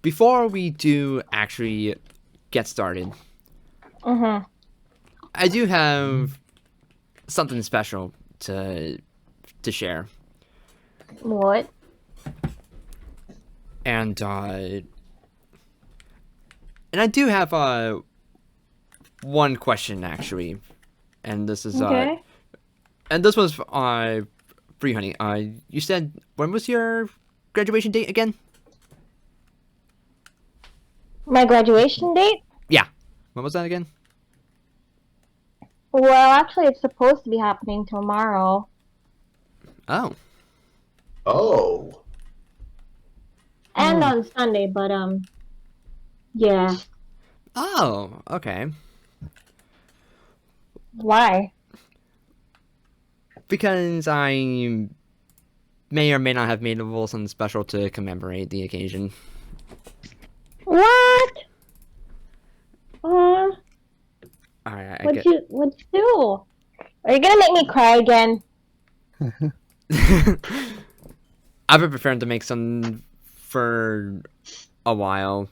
before we do actually get started, I do have something special to share. What? And I do have one question actually, and this is Okay. and this was for you, honey. You said, when was your graduation date again? My graduation date? Yeah, when was that again? Well, actually, it's supposed to be happening tomorrow. Oh, Oh. And on Sunday, but, yeah. oh, okay. Why? Because I may or may not have made a little something special to commemorate the occasion. What? I What'd you do? Are you gonna make me cry again? I've been preparing to make some for a while,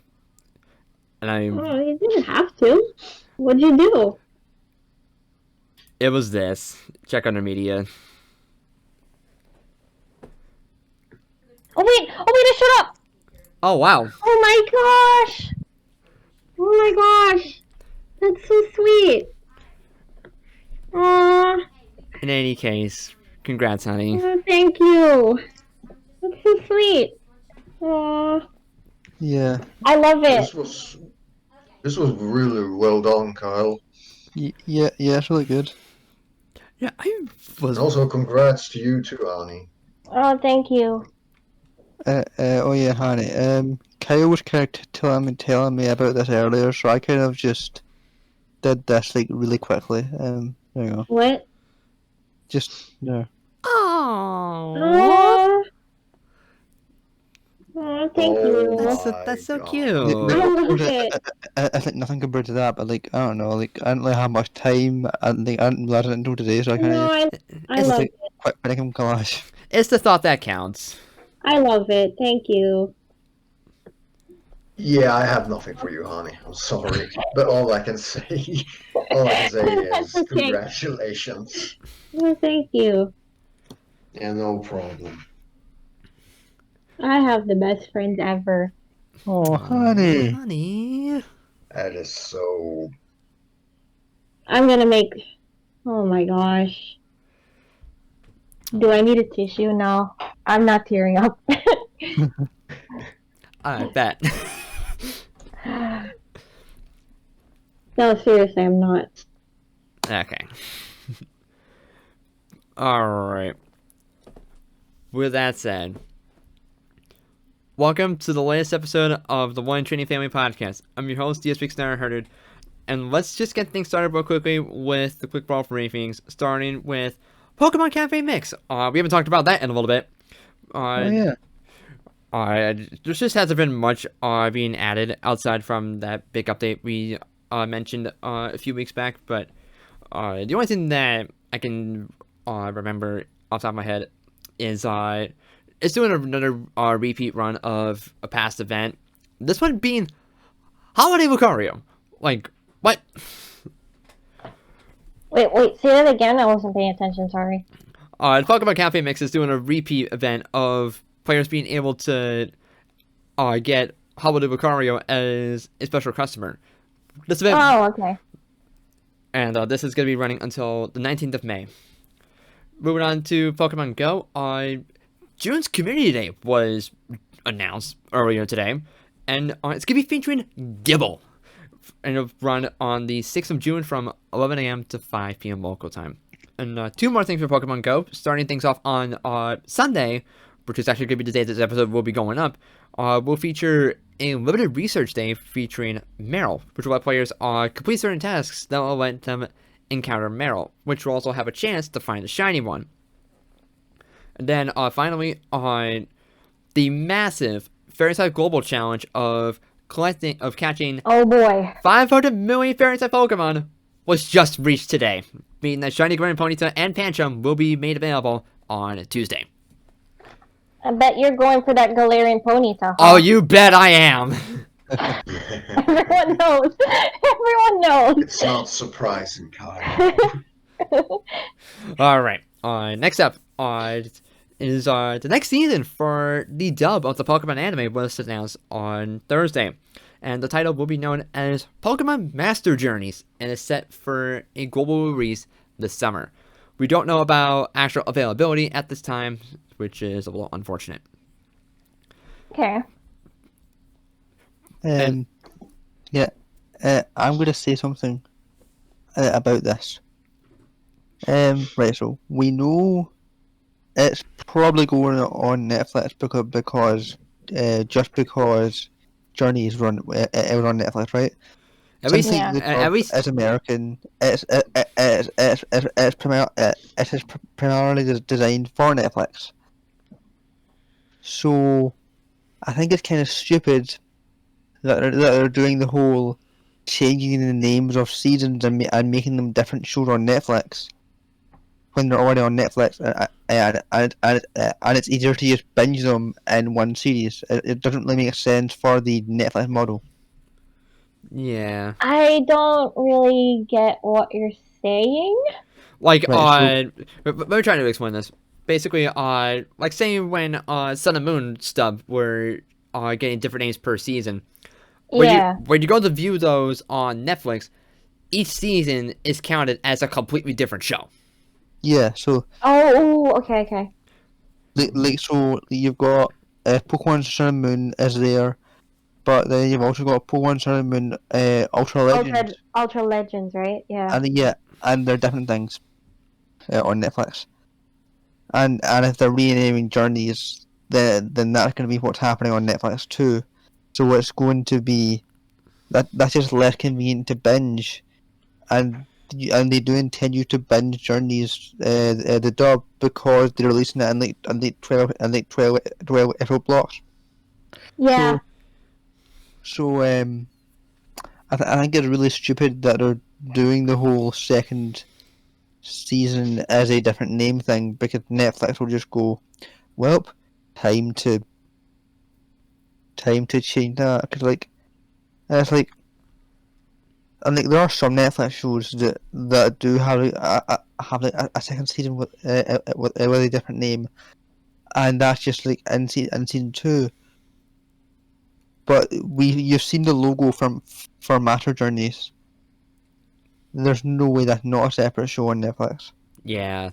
and Oh, you didn't have to. What'd you do? it was this. Check under media. Oh wait, shut up! Oh wow. Oh my gosh! Oh my gosh! That's so sweet. Aww. In any case, congrats, honey. Oh, thank you. That's so sweet. Aww. Yeah. I love it. This was really well done, Kyle. Yeah, it's really good. Yeah, I was. And also congrats to you too, Arnie. Oh, thank you. Oh yeah, honey. Kyle was kind of telling me about this earlier, so I kind of just did this like really quickly. There you go. What? Just there. Oh, Oh, thank you. that's so God. cute. I love it. I think nothing compared to that, but like I don't know, like I didn't really have much time. I didn't let it until today, so I kind No, of I love it. quick making collage. It's the thought that counts. I love it. Thank you. Yeah, I have nothing for you, honey. I'm sorry. But all I can say is That's okay. congratulations. Oh, thank you. Yeah, no problem. I have the best friends ever. Oh, honey. Honey. That is so... I'm gonna make. Oh my gosh. Do I need a tissue? No. I'm not tearing up. I bet. No, seriously, I'm not. Okay. Alright. With that said, welcome to the latest episode of the One Training Family Podcast. I'm your host, DSP Snyder Herded, and let's just get things started real quickly with the quick brawl briefings, starting with Pokemon Cafe Mix. We haven't talked about that in a little bit. Oh yeah. There just hasn't been much being added outside from that big update we mentioned a few weeks back, but the only thing that I can remember off the top of my head is it's doing another repeat run of a past event. This one being Holiday Lucario. Like, what? Wait, say that again? I wasn't paying attention, sorry. The Pokemon Cafe Mix is doing a repeat event of players being able to get Holiday Lucario as a special customer. This event, Oh, okay. and this is going to be running until the 19th of May. Moving on to Pokemon Go, June's Community Day was announced earlier today, and it's going to be featuring Dibble. And it'll run on the 6th of June from 11 a.m. to 5 p.m. local time. And two more things for Pokemon Go. Starting things off on Sunday, which is actually going to be the day this episode will be going up, will feature a limited research day featuring Meryl, which will let players complete certain tasks that will let them encounter Meryl, which will also have a chance to find a shiny one. And then finally, on the massive Fairy Type Global Challenge of catching Oh boy. 500 million Fairy Type Pokemon was just reached today, meaning that Shiny Grand Ponyta and Pancham will be made available on Tuesday. I bet you're going for that Galarian ponytail. Oh, you bet I am. Everyone knows. Everyone knows. It's not surprising, Kyle. All right. Next up is the next season for the dub of the Pokemon anime was announced on Thursday, and the title will be known as Pokemon Master Journeys, and is set for a global release this summer. We don't know about actual availability at this time, which is a little unfortunate. Okay. And- Yeah, I'm gonna say something about this. Right, so we know it's probably going on Netflix because just because Journey is it was on Netflix, right? At Since least, Yeah. the at dub least, is American, it's primarily designed for Netflix. So I think it's kind of stupid that they're doing the whole changing the names of seasons and making them different shows on Netflix when they're already on Netflix, and it's easier to just binge them in one series. It doesn't really make sense for the Netflix model. yeah. I don't really get what you're saying. Like, Right, let me try to explain this. Basically, like saying when Sun and Moon stuff were getting different names per season. Yeah. When you go to view those on Netflix, each season is counted as a completely different show. Yeah, so Oh, okay, okay. so you've got Pokemon Sun and Moon is there, but then you've also got Pokemon Sun and Moon Ultra Legends, Ultra Legends, right? Yeah. and they're different things on Netflix. And if they're renaming Journeys, then that's going to be what's happening on Netflix too. So it's going to be that's just less convenient to binge, and they do intend you to binge Journeys the dub because they're releasing it in like 12 episode blocks. Yeah. So I think it's really stupid that they're doing the whole second season as a different name thing because Netflix will just go, well, time to change that because it's like and like there are some Netflix shows that do have like a second season with a different name, and that's just like in season two. But you've seen the logo for Matter Journeys. There's no way that's not a separate show on Netflix. Yeah,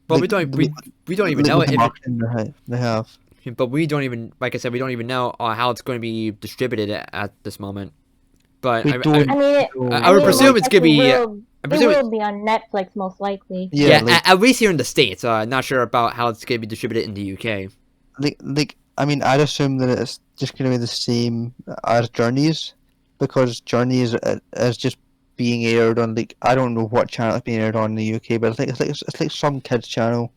but we don't even Like know with the if marketing they have. but we don't even, like I said, we don't even know how it's going to be distributed at this moment. But We don't. I mean, I would presume it's gonna be. I It presume will be on Netflix most likely. yeah, like, at least here in the States. Not sure about how it's going to be distributed in the UK. I mean, I'd assume that it's just going to be the same as Journeys, because Journeys is just being aired on like I don't know what channel it's being aired on in the UK, but I think it's like some kids channel.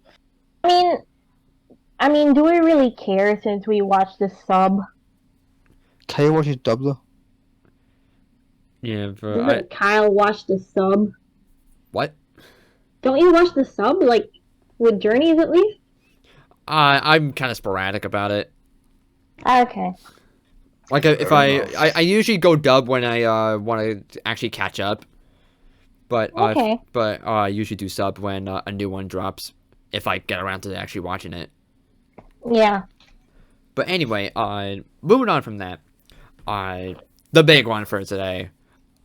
I mean, do we really care since we watch the sub? Kyle watches dub though. Yeah, but Doesn't Kyle watch the sub? what? Don't you watch the sub, like, with Journeys at least? I'm kind of sporadic about it. Okay. Like if Fair I usually go dub when I want to actually catch up, but Okay. I usually do sub when a new one drops if I get around to actually watching it. Yeah. But anyway, moving on from that, the big one for today,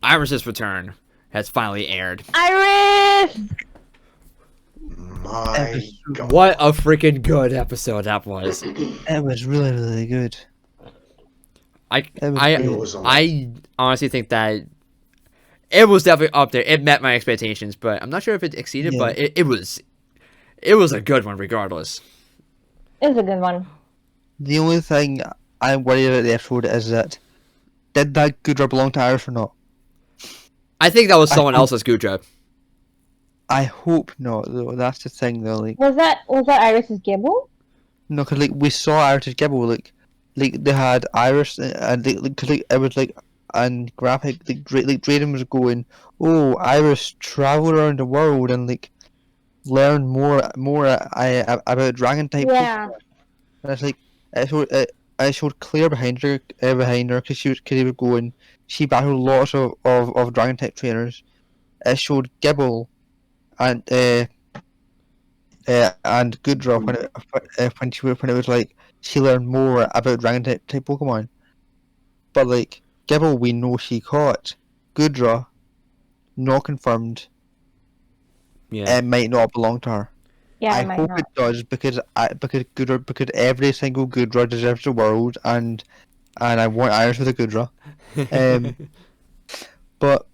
Iris's Return has finally aired. Iris! My God. What a freaking good episode that was! It was really really good. I It was I honestly think that it was definitely up there. It met my expectations, but I'm not sure if it exceeded. Yeah. But it was a good one regardless. It's a good one. The only thing I'm worried about the episode is that did that Gudra belong to Iris or not? I think that was I someone hope- else's Gudra. I hope not though. That's the thing though. Like Was that Iris's Gibble? no, cause like we saw Iris's Gibble like they had Iris and cause like it was like and graphic like Drayden was going, oh Iris travel around the world and like learn more about dragon type. Yeah. and it's like it showed Claire behind her because they were going. She battled lots of dragon type trainers. It showed Gibble and Goodra when it was like she learned more about dragon type Pokemon. But like Gibble, we know she caught. Goodra, not confirmed. Yeah. It might not belong to her. Yeah, I it might hope not. it does because every single Goodra deserves the world, and I want Iris with a Goodra. Um, but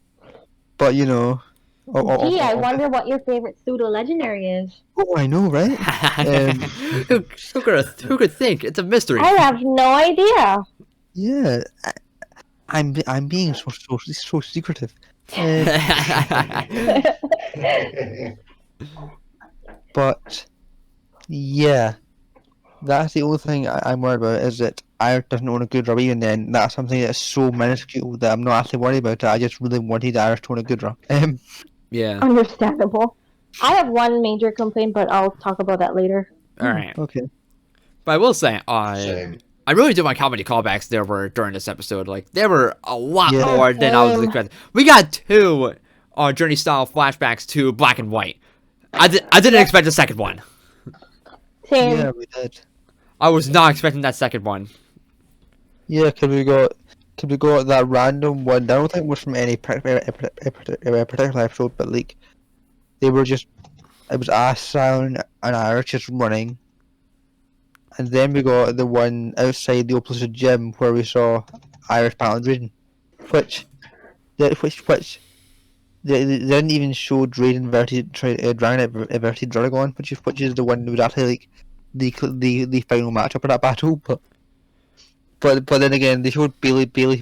you know, Gee, I wonder what your favorite pseudo legendary is. oh, I know, right? Who could think? It's a mystery. I have no idea. Yeah, I'm being so secretive. But yeah, that's the only thing I'm worried about is that Iris doesn't own a Goodra. Even then, that's something that's so minuscule that I'm not actually worried about it. I just really wanted Iris to own a Goodra. Yeah. Understandable. I have one major complaint, but I'll talk about that later. All right. Okay. But I will say, Same. I really do my comedy callbacks there were during this episode. Like, there were a lot Yeah. more than I was expecting. We got 2 Journey style flashbacks to Black and White. I didn't expect a second one. Same. Yeah, we did. I was not expecting that second one. Yeah, because we got that random one. I don't think it was from any particular episode, but like they were just it was Ash, Silent, and Iris just running, and then we got the one outside the opposite gym where we saw Iris battling Drayden, which they didn't even show Drayden Dragonite versus Dragon, which is the one that was actually like the final matchup of that battle, but then again, they showed Bailey very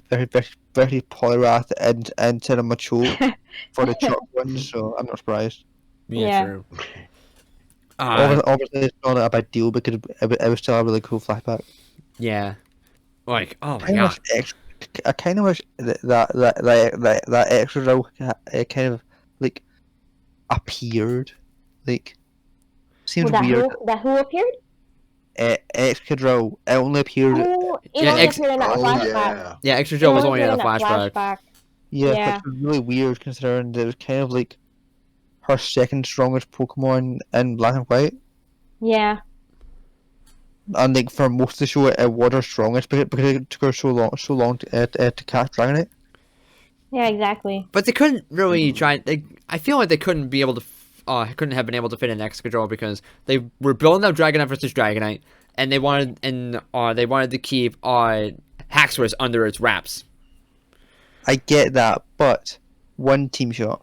Poliwrath into the Machoke for the chalk one, so I'm not surprised. Yeah. True. Obviously, it's not a big deal because it was still a really cool flashback. Yeah. Like, oh my I god. kind of wish that extra role kind of like appeared, like seems weird. Who appeared? Extra role it only appeared. Oh, it Yeah, only appeared in that Oh flashback. yeah. Yeah, Extra It Joe was only appeared in a that flashback. Yeah, Yeah. which was really weird considering that it was kind of like her second strongest Pokemon in Black and White. Yeah. And like for most of the show, it was her strongest because it took her so long to catch Dragonite. Yeah, exactly. But they couldn't really try. I feel like they couldn't be able to. Couldn't have been able to fit in Excadrill because they were building up Dragonite versus Dragonite, and they wanted to keep Haxorus under its wraps. I get that, but one team shot.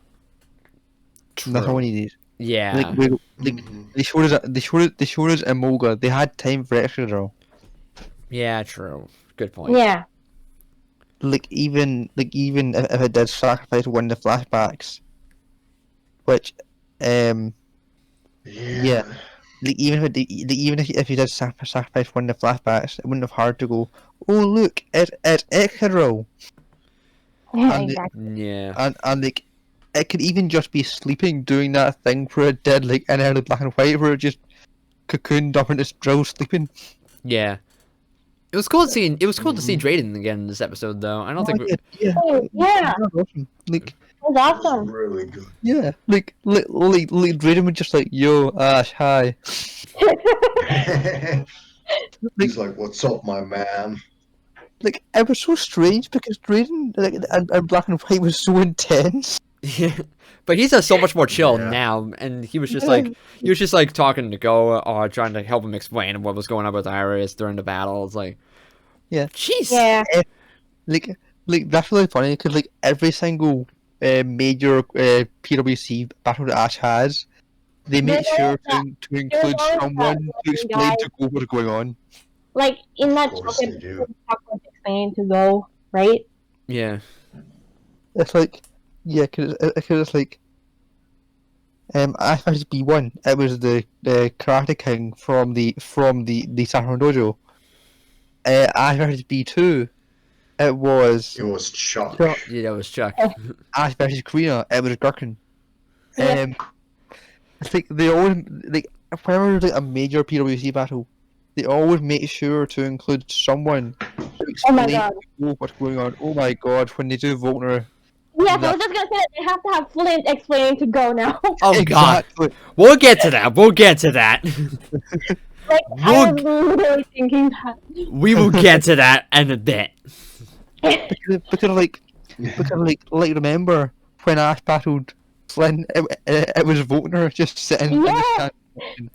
That's all we needed. Yeah. They showed us Emolga. They had time for Excadrill. Yeah. True. Good point. Yeah. Even if it did sacrifice one of the flashbacks, which yeah. Even if you did sacrifice one of the flashbacks, it wouldn't have hard to go. Oh look, it's Excadrill. Yeah, And exactly. Yeah. And like it could even just be sleeping, doing that thing where it did like in early Black and White, where it just cocooned up in its drill sleeping. Yeah. It was cool to see. It was cool to see Drayden again in this episode, though. I don't think. Oh, yeah. That was awesome. Like It was awesome. Really good. yeah, like Drayden was just like, "Yo, Ash, hi." He's like, "What's up, my man?" Like it was so strange because Drayden and Black and White was so intense. Yeah. But he's so much more chill Yeah. now, and he was just like talking to Go, or trying to help him explain what was going on with Iris during the battle. It's like, Yeah. jeez. Yeah. Like that's really funny because like every single major PWC battle that Ash has, they make There's sure always to include always that someone to one explain guy- to Go what's going on. Like in that Of course topic, they do. explaining to Go, right? Yeah. It's like, yeah, cause it's like, Ash versus B1. It was the Karate King from the Saffron Dojo. Ash versus B2. It was It was Chuck. Chuck. Yeah, that was Chuck. Ash versus Karina. It was Gherkin. Yeah. It's like they always like whenever there's like a major PWC battle, they always make sure to include someone to Oh my explain god. what's going on. Oh my god, when they do Volkner, Yes, I that was just gonna say that they have to have Flint explaining to go now. Oh god, exactly. we'll get to that. We'll get to that. Like, I was literally thinking that. We will get to that in a bit. Because remember when Ash battled Flynn, it was Volkner just sitting in the Yeah. stand watching.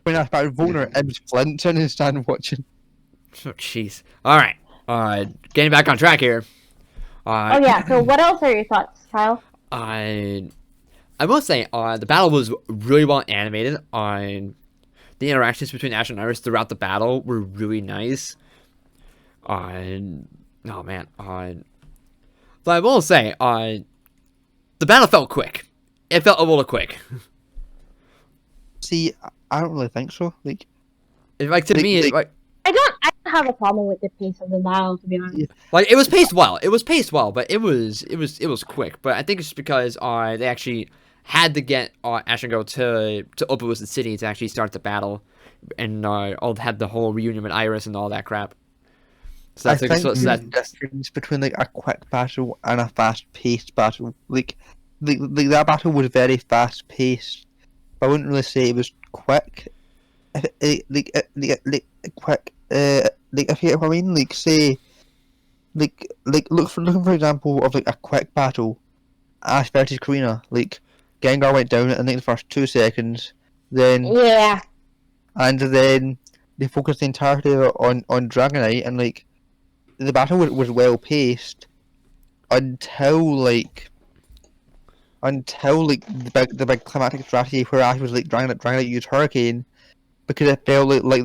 When Ash battled Volkner, it was Flint sitting in the stand watching. Oh jeez. All right. Getting back on track here. Oh yeah, so what else are your thoughts, Kyle? I will say, the battle was really well animated. The interactions between Ash and Iris throughout the battle were really nice. Oh man. But I will say, the battle felt quick. It felt a little quick. See, I don't really think so. Like to me, I don't have a problem with the pace of the battle, to be honest. Yeah. like it was paced well. It was paced well, but it was quick. But I think it's because they actually had to get Ash and Go to Opalus the city to actually start the battle, and all had the whole reunion with Iris and all that crap. So I that's think so the that difference between a quick battle and a fast-paced battle, that battle was very fast-paced. I wouldn't really say it was quick. Quick. If you get what I mean, say, looking for example of a quick battle, Ash versus Karina. Gengar went down in the first 2 seconds, then Yeah. then they focused the entirety on Dragonite, and the battle was well paced until the big climactic strategy where Ash was Dragonite used Hurricane, because it felt like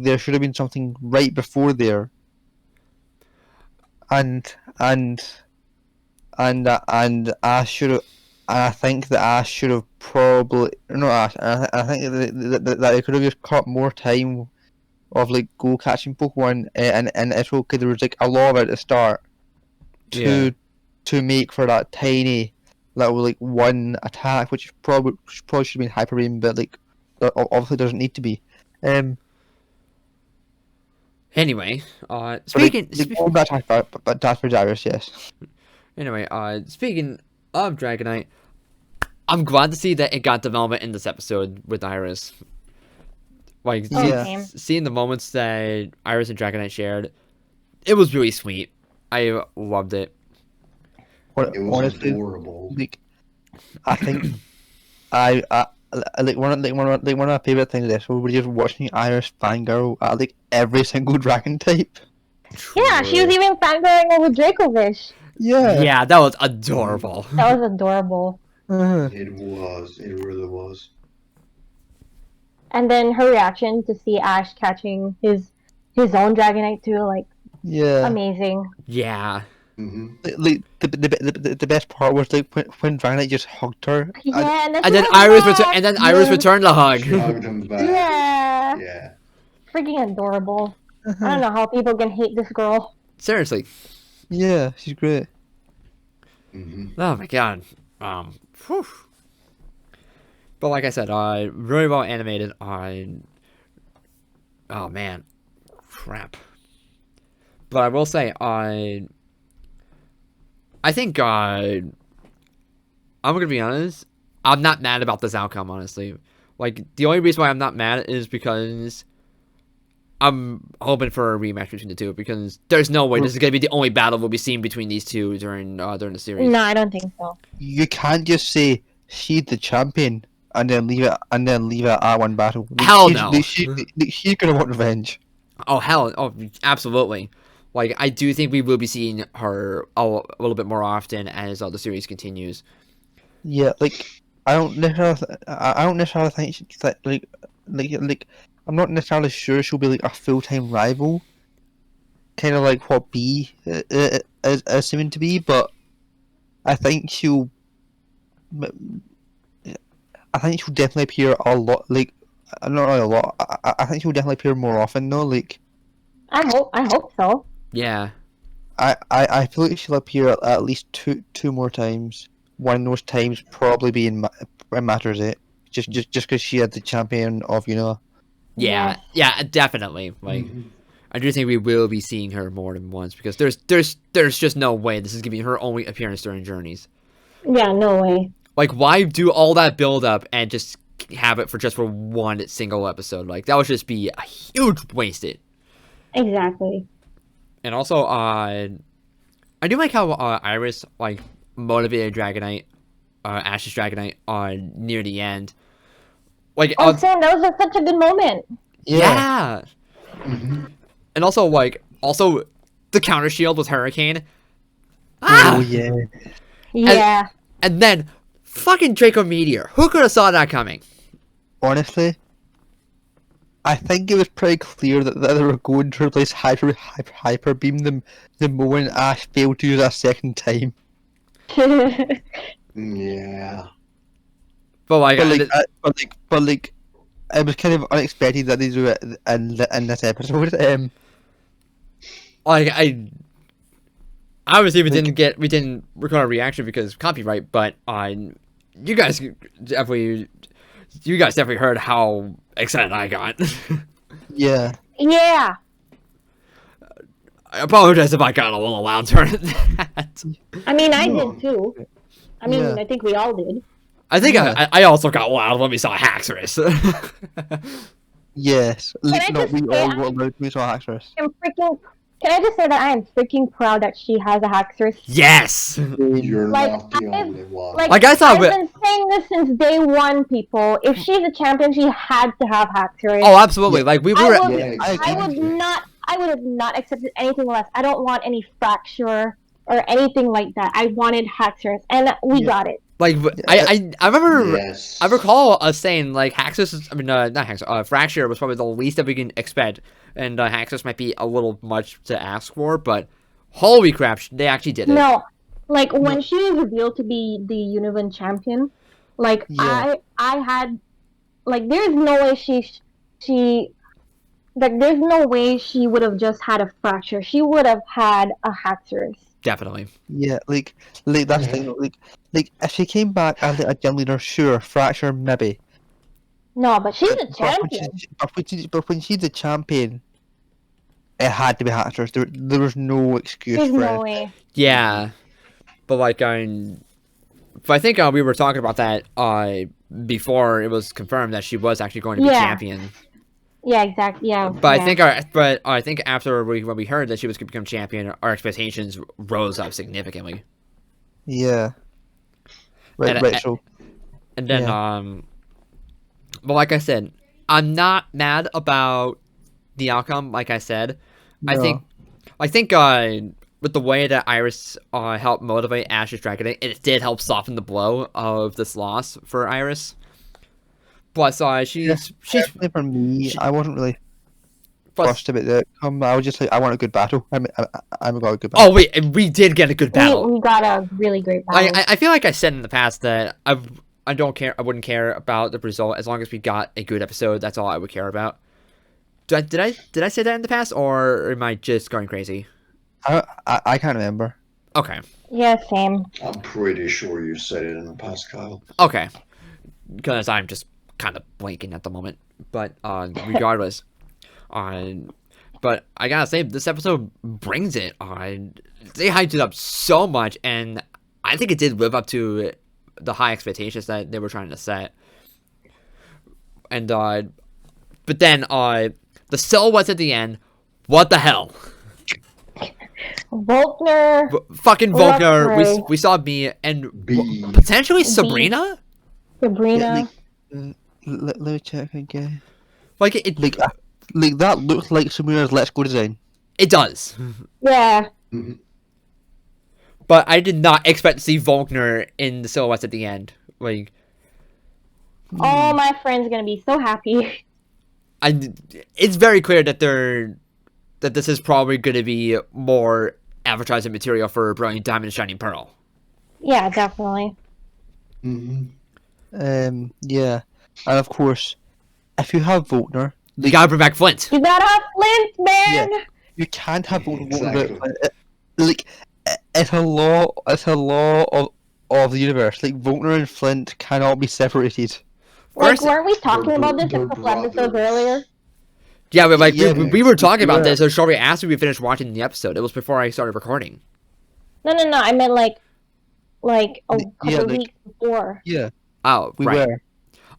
there should have been something right before there, and Ash should have. And I think that Ash should have probably no Ash. I think that they could have just caught more time of go catching Pokemon, and it's okay. There was a lot of it at the start to make for that tiny little one attack, which probably should have been Hyper Beam, but obviously doesn't need to be. anyway, speaking. All that attack, but that's for Darius, yes. Anyway, speaking of Dragonite, I'm glad to see that it got development in this episode with Iris. Like, Yeah. seeing the moments that Iris and Dragonite shared, it was really sweet. I loved it. It was Honestly, adorable. I think one of my favorite things this was just watching Iris fangirl at every single dragon type. Yeah, she was even fangirling over Dracovish. Yeah. Yeah, that was adorable. That was adorable. It was. It really was. And then her reaction to see Ash catching his own Dragonite too, Yeah. amazing. Yeah. Mm-hmm. The best part was when Dragonite just hugged her. Yeah, And then Iris returned the hug. She hugged him back. Yeah. Yeah. Freaking adorable. I don't know how people can hate this girl. Seriously. Yeah, she's great. Mm-hmm. Oh my god. Whew. But like I said, very well animated. Oh man, crap. But I will say, I think I'm gonna be honest. I'm not mad about this outcome, honestly. The only reason why I'm not mad is because I'm hoping for a rematch between the two, because there's no way this is gonna be the only battle we'll be seeing between these two during the series. No, I don't think so. You can't just say she's the champion and then leave it at one battle. Hell no. She's gonna want revenge. Oh hell! Oh, absolutely. I do think we will be seeing her a little bit more often as the series continues. Yeah, I don't necessarily think I'm not necessarily sure she'll be a full-time rival, kind of like what B is seeming to be, but I think she'll definitely appear a lot. Not really a lot. I think she'll definitely appear more often though. I hope so. Yeah. I feel like she'll appear at least two more times. One of those times probably being in Matters 8, just because she had the champion of Yeah, Yes. yeah, definitely. Like, Mhm. I do think we will be seeing her more than once because there's just no way this is gonna be her only appearance during Journeys. Yeah, no way. Like, why do all that build up and just have it for one single episode? Like, that would just be a huge wasted. Exactly. And also, I do like how Iris like motivated Dragonite, Ash's Dragonite, near the end. Like, Oh, Sam, that was such a good moment. yeah. Mhm. And also, the counter shield with Hurricane. Oh Ah! yeah. Yeah. And then, fucking Draco Meteor. Who could have saw that coming? Honestly, I think it was pretty clear that they were going to replace hyper beam the moment Ash failed to use it a second time. Yeah. But like, But like, it was kind of unexpected that they do it in this episode. like I obviously we didn't record a reaction because copyright, but you guys definitely heard how excited I got. Yeah. Yeah. I apologize if I got a little loud during that. I mean, I No. did too. I mean, Yeah. I think we all did. I think Yeah. I also got loud when we saw Haxorus. Yes. I No, just we say all I- got loud. We saw Haxorus. Can I just say that I am freaking proud that she has a Haxorus? Yes. You're Like, not the I've- only one. Like, Like, I thought I've we- been saying this since day one, people. If she's a champion, she had to have Haxorus. Oh, absolutely. Like we I were. would, Yeah, I exactly. would have not accepted anything less. I don't want any fracture or anything like that. I wanted Haxorus, and we Yeah. got it. Like I remember. Yes. I recall us saying like Haxus. I mean, not Haxus. Fracture was probably the least that we can expect, and Haxus might be a little much to ask for. But holy crap, they actually did it. No, like when she was revealed to be the Univan champion, like Yeah. I had, like, there's no way there's no way she would have just had a fracture. She would have had a Haxorus. Definitely. Yeah, like that's the thing. Like if she came back as a gym leader, sure, fracture maybe. No, but she's a But when champion. but when she's the champion, it had to be Haxorus. There was no excuse There's for no it. way. Yeah, but like but I think we were talking about that before it was confirmed that she was actually going to be Yeah. champion. Yeah, exactly. Yeah. But yeah. I think after when we heard that she was going to become champion, our expectations rose up significantly. Yeah. Right, And- right. So And then Yeah. but like I said, I'm not mad about the outcome. Like I said, I no. think with the way that Iris helped motivate Ash's Dragonite, it did help soften the blow of this loss for Iris. Plus, she's Personally for me, I wasn't really plus. fussed about the outcome. I was just like, I want a good battle. I'm got a good battle. Oh wait, and we did get a good battle. We got a really great battle. I feel like I said in the past that I don't care. I wouldn't care about the result as long as we got a good episode. That's all I would care about. Did I say that in the past, or am I just going crazy? I can't remember. Okay. Yeah, same. I'm pretty sure you said it in the past, Kyle. Okay. Because I'm just kind of blanking at the moment. But regardless, but I gotta say this episode brings it. They hyped it up so much, and I think it did live up to the high expectations that they were trying to set. And but then the silhouettes at the end. What the hell? Volkner. Fucking Love Volker. her. We saw me and B. potentially Sabrina. Sabrina. Let me check again. Like it Like that looks like Sabrina's Let's Go design. it does. Yeah. Mhm. But I did not expect to see Volkner in the silhouettes at the end. Like All my friends are gonna be so happy. it's very clear that this is probably going to be more advertising material for Brilliant Diamond and Shining Pearl. Yeah, definitely. Mhm. Yeah, and of course, if you have Volkner, You gotta bring back Flint. You gotta have Flint, man. you can't have Volkner. Exactly. Like it's a law. It's a law of the universe. Like Volkner and Flint cannot be separated. Like, First, weren't we talking about this a They're couple episodes brothers. earlier? Yeah, but like Yeah, we were talking about yeah. this so shortly after we finished watching the episode. It was before I started recording. No. I meant like a Yeah, couple of like- weeks before. Yeah, Oh, we right. were.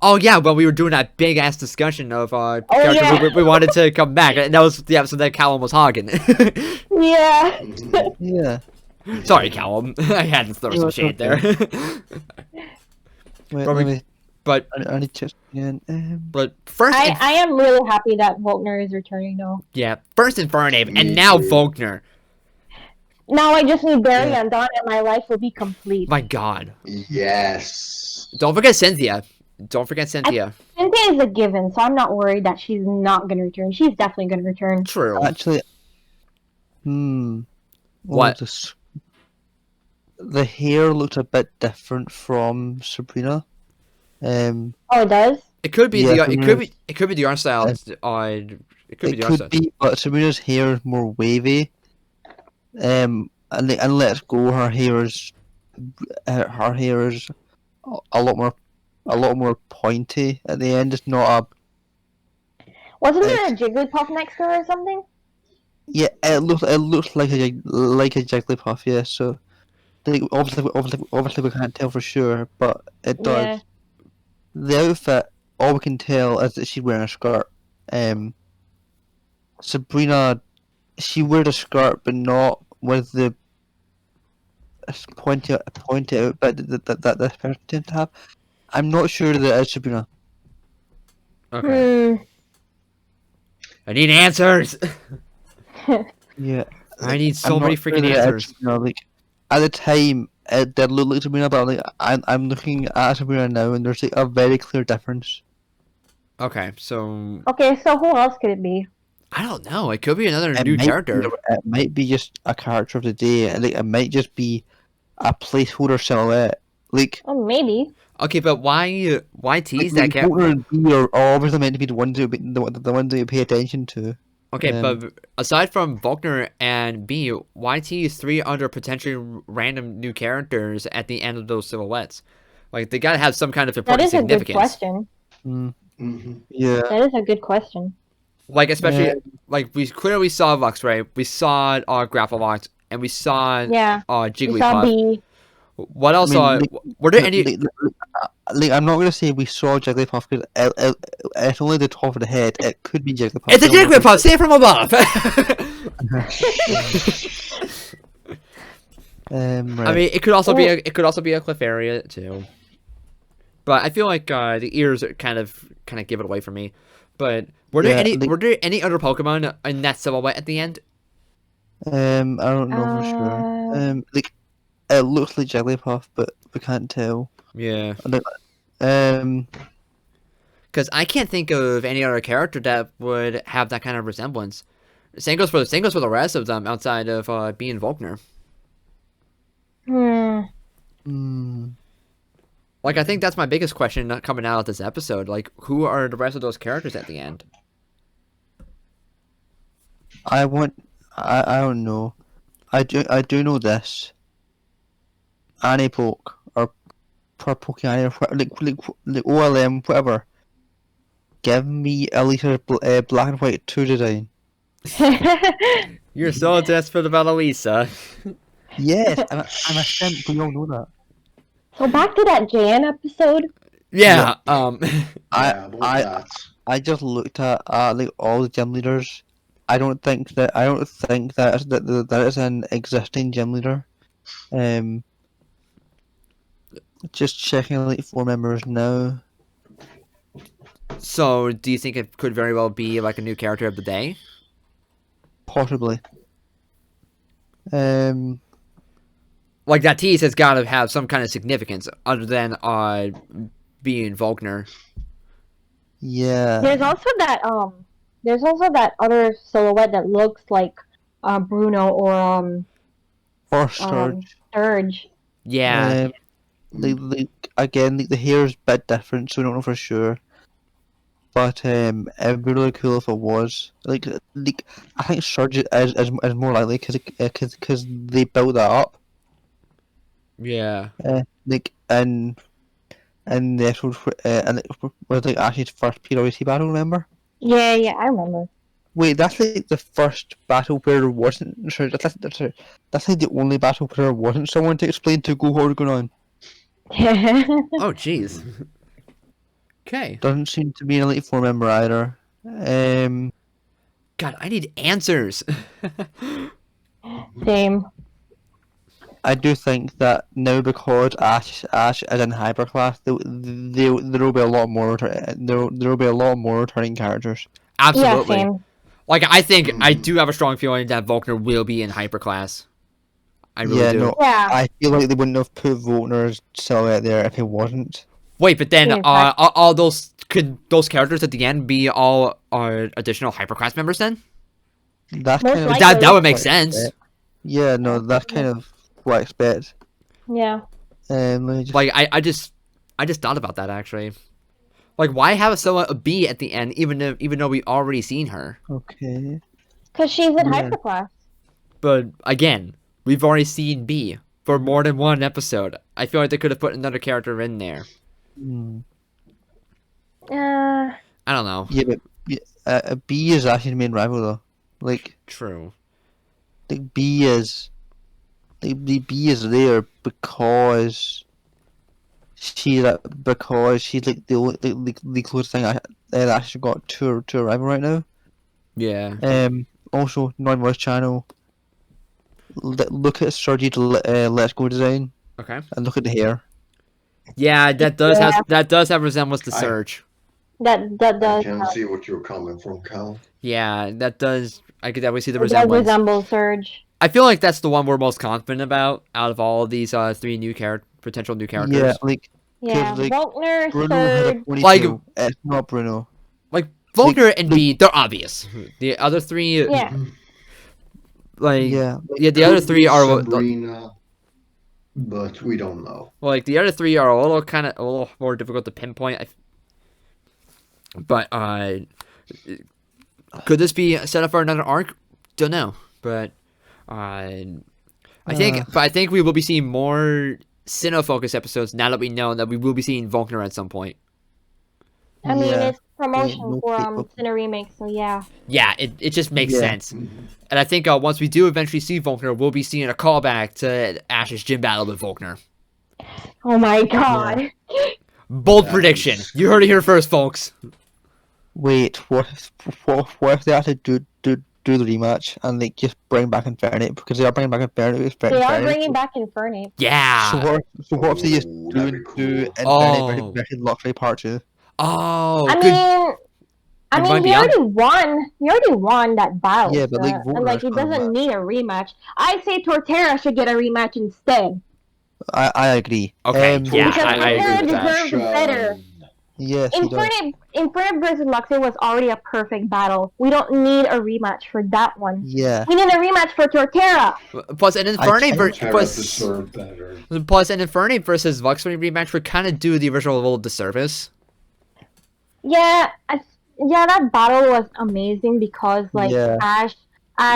Oh yeah, well we were doing that big ass discussion of characters yeah. we wanted to come back, and that was the episode that Callum was hogging. Yeah. Yeah. Sorry, Callum, I had to throw No, some it's shade okay. there. Wait, But we- let me. but I need to. Again. but first, I am really happy that Volkner is returning though. yeah, first Infernape, Me and now too. Volkner. Now I just need Barry Yeah. and Dawn, and my life will be complete. My God, Yes. don't forget Cynthia. Don't forget Cynthia. Cynthia is a given, so I'm not worried that she's not gonna return. She's definitely gonna return. True. Actually, What? The hair looked a bit different from Sabrina. Oh, it does. It could be Yeah, it could be the art style. It could be It the art could style. be, but Sabrina's hair is more wavy. And Let's Go, her hair is a lot more pointy at the end. It's not a Wasn't there a Jigglypuff next to her or something? yeah. It looks like a Jigglypuff. Yeah. So like, obviously we can't tell for sure, but it does. Yeah. The outfit, all we can tell is that she's wearing a skirt. Sabrina, she wears a skirt, but not with the pointy out bit that this person tends to have. I'm not sure that it's Sabrina. Okay. I need answers. Yeah. I need so I'm many not sure freaking that it's answers. Sabrina. Like at the time, it did look like Sabrina, but like I'm looking at Sabrina now, and there's like a very clear difference. Okay, so Okay, so who else could it be? I don't know. It could be another It new might character. It might be just a character of the day. Like it might just be a placeholder silhouette. Like Oh, maybe. Okay, but why tease that like character? Walter and Bee are obviously meant to be the ones the ones that you pay attention to. Okay, but aside from Volkner and B, why tease 3 other potentially random new characters at the end of those silhouettes? Like they gotta have some kind of That important is a good significance. question. Yeah. That is a good question. Like especially like we clearly saw Lux, right? We saw Grapple Locks, and we saw Yeah. We saw Jigglypuff. B. What else? I mean, Were there any? Like, I'm not gonna say we saw Jigglypuff because it's only the top of the head. It could be Jigglypuff. It's a Jigglypuff. See it from above. Right. I mean, it could also be a Clefairy too. But I feel like the ears kind of give it away for me. But were there any other Pokemon in that silhouette at the end? I don't know for sure. Like, it looks like Jigglypuff, but we can't tell. Yeah. Um, Because I can't think of any other character that would have that kind of resemblance. Same goes for the rest of them outside of B and Volkner. Like I think that's my biggest question coming out of this episode. Like, who are the rest of those characters at the end? I don't know. I do know this. Annie Poke or Pokemon, like OLM, whatever. Give me at least a black and white 2 design. You're so desperate about Elisa. Yes, I'm a simp. We all know that. So back to that JN episode. Yeah. I just looked at like all the gym leaders. I don't think that is an existing gym leader. Just checking like 4 members now. So, do you think it could very well be like a new character of the day? Possibly. Like that tease has got to have some kind of significance other than being Volkner. Yeah. There's also that other silhouette that looks like Bruno or Sturge. Sturge. Yeah. Again, the hair is a bit different, so we don't know for sure. But it'd be really cool if it was. Like I think Surge is more likely because they built that up. Yeah. Like in the episode and it was like Ash's first PWC battle. Remember? Yeah, I remember. Wait, that's like the first battle where there wasn't. Sorry, that's like the only battle where there wasn't someone to explain to Go what was going on. Oh, jeez. Okay. Doesn't seem to be an Elite Four member either. God, I need answers. Same. I do think that now because Ash is in hyperclass, there will be a lot more. There will be a lot more returning characters. Absolutely. Yeah, same. Like, I think I do have a strong feeling that Volkner will be in hyperclass. I really Yeah, do. no, Yeah. I feel like they wouldn't have put Volkner's silhouette there if he wasn't. Wait, but then Yeah, exactly. all those could those characters at the end be all additional hyperclass members then? That's Most kind of likely. That would make what I sense. expect. Yeah, no, that's kind of what I expect. Yeah. Let me just, Like I just thought about that actually. Like, why have a B at the end even though we already seen her? okay. Because she's in Yeah. hyperclass. But again, we've already seen B for more than one episode. I feel like they could have put another character in there. Hmm. I don't know. Yeah, but B is actually the main rival though. Like True. B is the B is there because she's like the only the closest thing I actually got to a rival right now. Yeah. Also non-voice channel. Look at Surge's Let's Go design Okay. and look at the hair. Yeah, that does have resemblance to Surge. That I does. can see what you're coming from, Cal. Yeah, that does. I could definitely see the It does resemblance. resemble Surge. I feel like that's the one we're most confident about out of all of these three new potential new characters. Yeah, like Yeah. like, Volkner, Bruno had a Surge. ponytail. Like- It's not Bruno. Like Volkner and B, they're obvious. The other three, Yeah. like Yeah, the other three are Sabrina, but we don't know. like the other three are a little more difficult to pinpoint. But could this be set up for another arc? Don't know, but I think we will be seeing more Sinnoh focus episodes now that we know that we will be seeing Volkner at some point. I mean, Yeah. it's promotion no for people. Sinnoh remake, so yeah. Yeah, it just makes Yeah. sense. And I think once we do eventually see Volkner, we'll be seeing a callback to Ash's gym battle with Volkner. Oh my god. Bold Nice. prediction. You heard it here first, folks. Wait, what if they actually do the rematch and they just bring back Infernape because they are bringing back Infernape? They are bringing back Infernape. Yeah. So what if they just Ooh, do that'd be Infernape Oh. versus Luxray Part 2? Oh, I good. mean, It might he be on- already won. He already won that battle. Yeah, but, like, and Volkner's he coming doesn't back. need a rematch. I say Torterra should get a rematch instead. I agree. Okay, yeah, Because I agree Torterra with that. deserves better. Yes, he does. Infernape versus Luxray was already a perfect battle. We don't need a rematch for that one. Yeah. We need a rematch for Torterra. Plus, an Infernape Torterra deserved better. versus Luxray rematch would kind of do the original a little disservice. Yeah, that battle was amazing because Yeah. Ash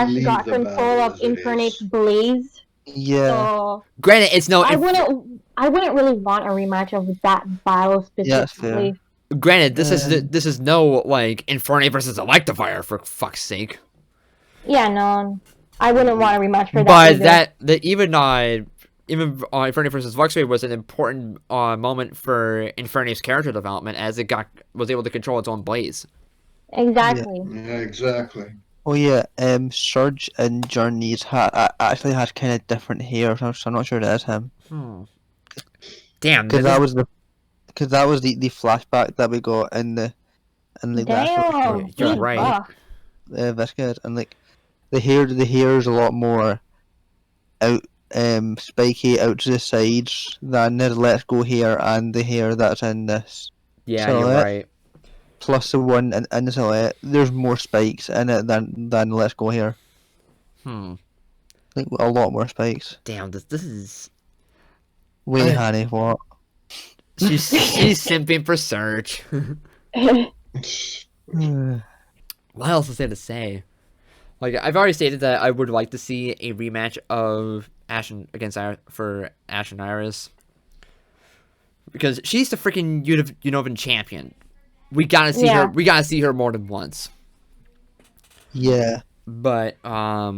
Leave got the control battle of as it Infernape's is. blaze. Yeah. So Granted, it's no. I wouldn't really want a rematch of that battle Yeah, that's fair. specifically. Granted, this is no like Infernape versus Electivire for fuck's sake. Yeah, no, I wouldn't want a rematch for that. But either. even Infernape versus Luxray was an important moment for Infernape's character development as it was able to control its own blaze. Exactly. Yeah, exactly. Oh yeah. Surge and Journeys actually had kind of different hair, so I'm not sure it is him. Damn, Because that was the flashback that we got in the last Damn, You're he's right. buff. Viscid, and like the hair is a lot more out spiky out to the sides than the Let's Go hair and the hair that's in this. yeah, So you're that- right. Plus the one in the silhouette, there's more spikes in it than the Let's Go hair. Like a lot more spikes. Damn, this is Wait, honey, what? she's simping for Surge. What else is there to say? Like, I've already stated that I would like to see a rematch of Ash for Ash and Iris. Because she's the freaking Unovan champion. We gotta see her. We gotta see her more than once. Yeah. But I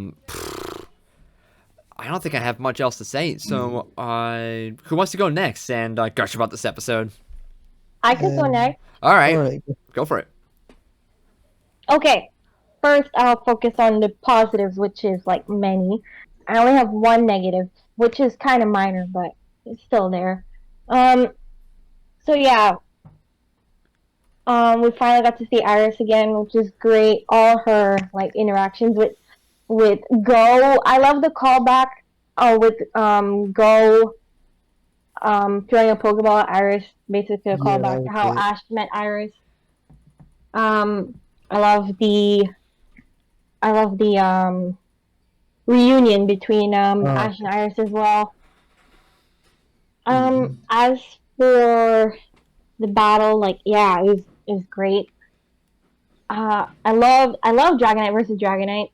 don't think I have much else to say. So who wants to go next and gush about this episode? I could go next. All right, Alright. go for it. Okay. First, I'll focus on the positives, which is like many. I only have one negative, which is kind of minor, but it's still there. Um. So yeah. We finally got to see Iris again, which is great. All her like interactions with Go. I love the callback. With Go throwing a Pokeball at Iris, basically a Yeah, that callback was to how great. Ash met Iris. I love the reunion between Ash and Iris as well. As for the battle, like yeah, it was great. I love Dragonite versus Dragonite.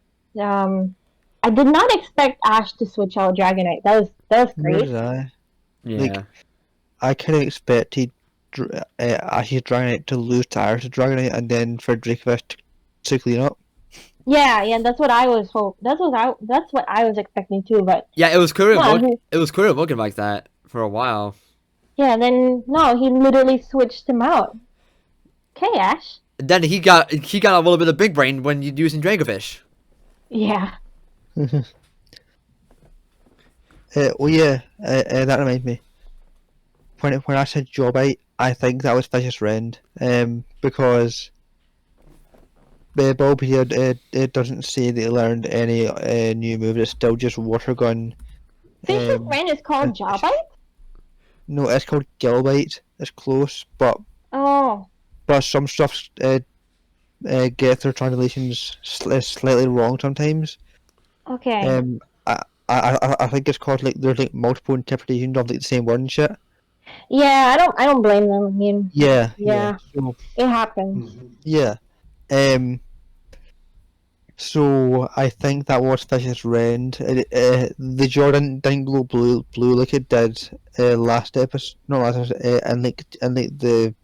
I did not expect Ash to switch out Dragonite. That was Nor great. did I. Yeah. Like, I kind of expected Ash's Dragonite to lose to Iris' Dragonite and then for Dracovish to clean up. Yeah, that's what I was that's what I was expecting too. But Yeah, it was cool. no, It was cool looking like that for a while. then no, he literally switched him out. Okay, Ash. Then he got a little bit of big brain when you using Dragofish. Yeah. Well, yeah, that reminds me. When I said Jobite, I think that was Fish's Rend, because Bulbapedia it doesn't say that he learned any new moves. It's still just Water Gun. Fish's friend is called Jawbite? No, it's called Gilbite. It's close, but Oh. some stuff get their translations slightly wrong sometimes. Okay. I think it's called like there's like multiple interpretations of like the same word and shit. Yeah, I don't blame them. I mean, Yeah. it happens. Yeah. So I think that was Fish's Rend. The Jordan didn't glow blue like it did last episode, not last episode, and like the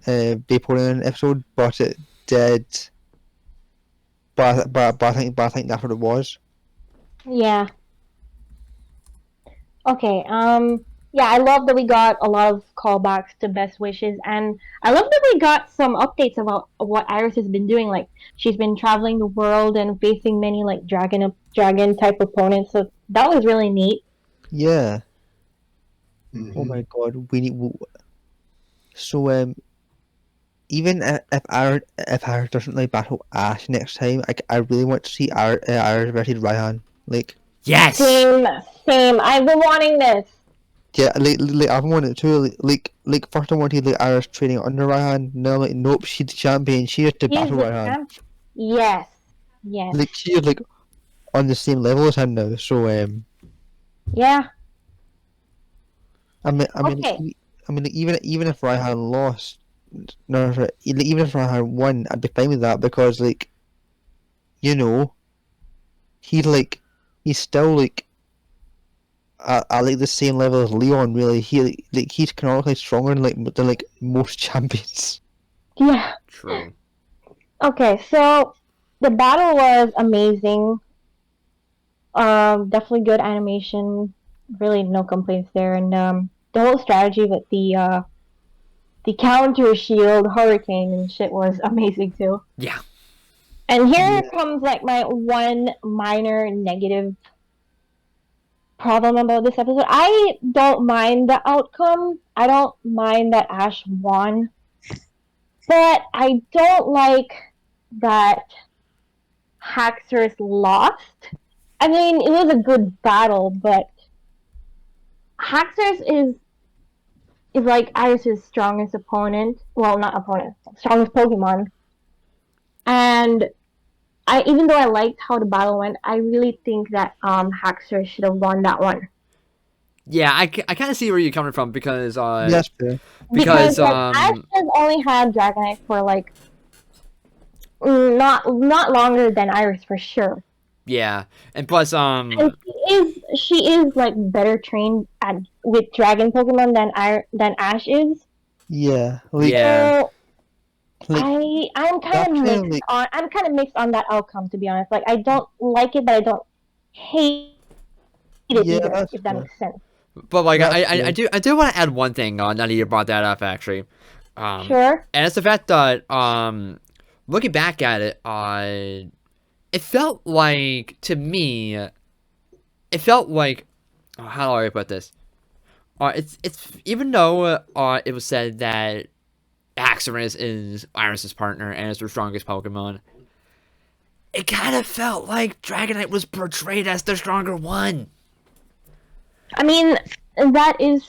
Vaporeon episode, but it did. But I think that's what it was. Yeah. Okay. Yeah, I love that we got a lot of callbacks to Best Wishes, and I love that we got some updates about what Iris has been doing. Like she's been traveling the world and facing many like dragon type opponents. So that was really neat. Yeah. Mm-hmm. Oh my god, we need. So even if Iris doesn't like battle Ash next time, I really want to see Iris versus Raihan. Like. Yes. Same. I've been wanting this. Yeah, like I've wanted to like first I wanted like Iris training under Raihan. No, like nope, she's the champion. She has to He's battle the Raihan. champ. Yes. Like she is like on the same level as him now. So Yeah. I mean, Okay. like, even if Raihan lost, no, sorry, even if Raihan won, I'd be fine with that because like, you know, he's still like at like the same level as Leon. Really, he's canonically stronger than like most champions. Yeah. True. Okay, so the battle was amazing. Definitely good animation. Really, no complaints there. And the whole strategy with the counter shield hurricane and shit was amazing too. Yeah. And here comes like my one minor negative problem about this episode. I don't mind the outcome. I don't mind that Ash won. But I don't like that Haxorus lost. I mean, it was a good battle, but Haxorus is like Iris's strongest opponent. Well, not opponent, strongest Pokemon. And even though I liked how the battle went, I really think that Haxorus should have won that one. Yeah, I kind of see where you're coming from because That's fair. because like, Ash has only had Dragonite for like not longer than Iris for sure. yeah, and plus And she is like better trained with dragon Pokemon than Ash is. Yeah, like yeah. So Like I'm kind that of kind of mixed like on. I'm kind of mixed on that outcome, to be honest. Like I don't like it, but I don't hate it yeah, either. that's If that fair. makes sense. But like That's I do want to add one thing. Now that you brought that up, actually, Sure. and it's the fact that looking back at it, it felt like to me, it felt like how do I put this? It's even though it was said that Haxorus is Iris's partner and is her strongest Pokemon, it kind of felt like Dragonite was portrayed as the stronger one. I mean, that is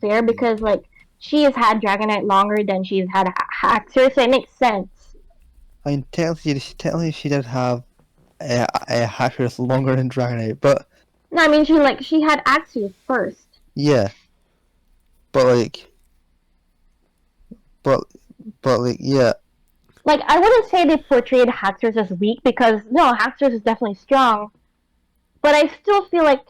fair because like she has had Dragonite longer than she's had Haxor, so it makes sense. I mean, technically she did have a Hackers longer than Dragonite, but No, I mean she had Axeus first. yeah, but like, but like, yeah, Like I wouldn't say they portrayed Haxorus as weak because no, Haxorus is definitely strong, but I still feel like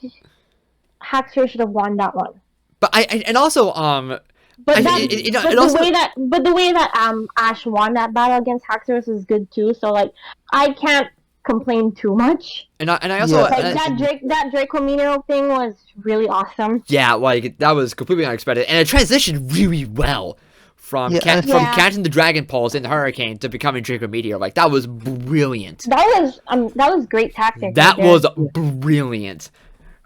Haxorus should have won that one. But and also But I, that, it but also the way that Ash won that battle against Haxorus is good too. So like, I can't complain too much. and I also Yeah. Like and I- that Dracomino thing was really awesome. yeah, like that was completely unexpected, and it transitioned really well from Yeah, and- from Yeah. catching the Dragon Pulse in the Hurricane to becoming Draco Meteor. Like that was brilliant. That was great tactic. That right there. was brilliant.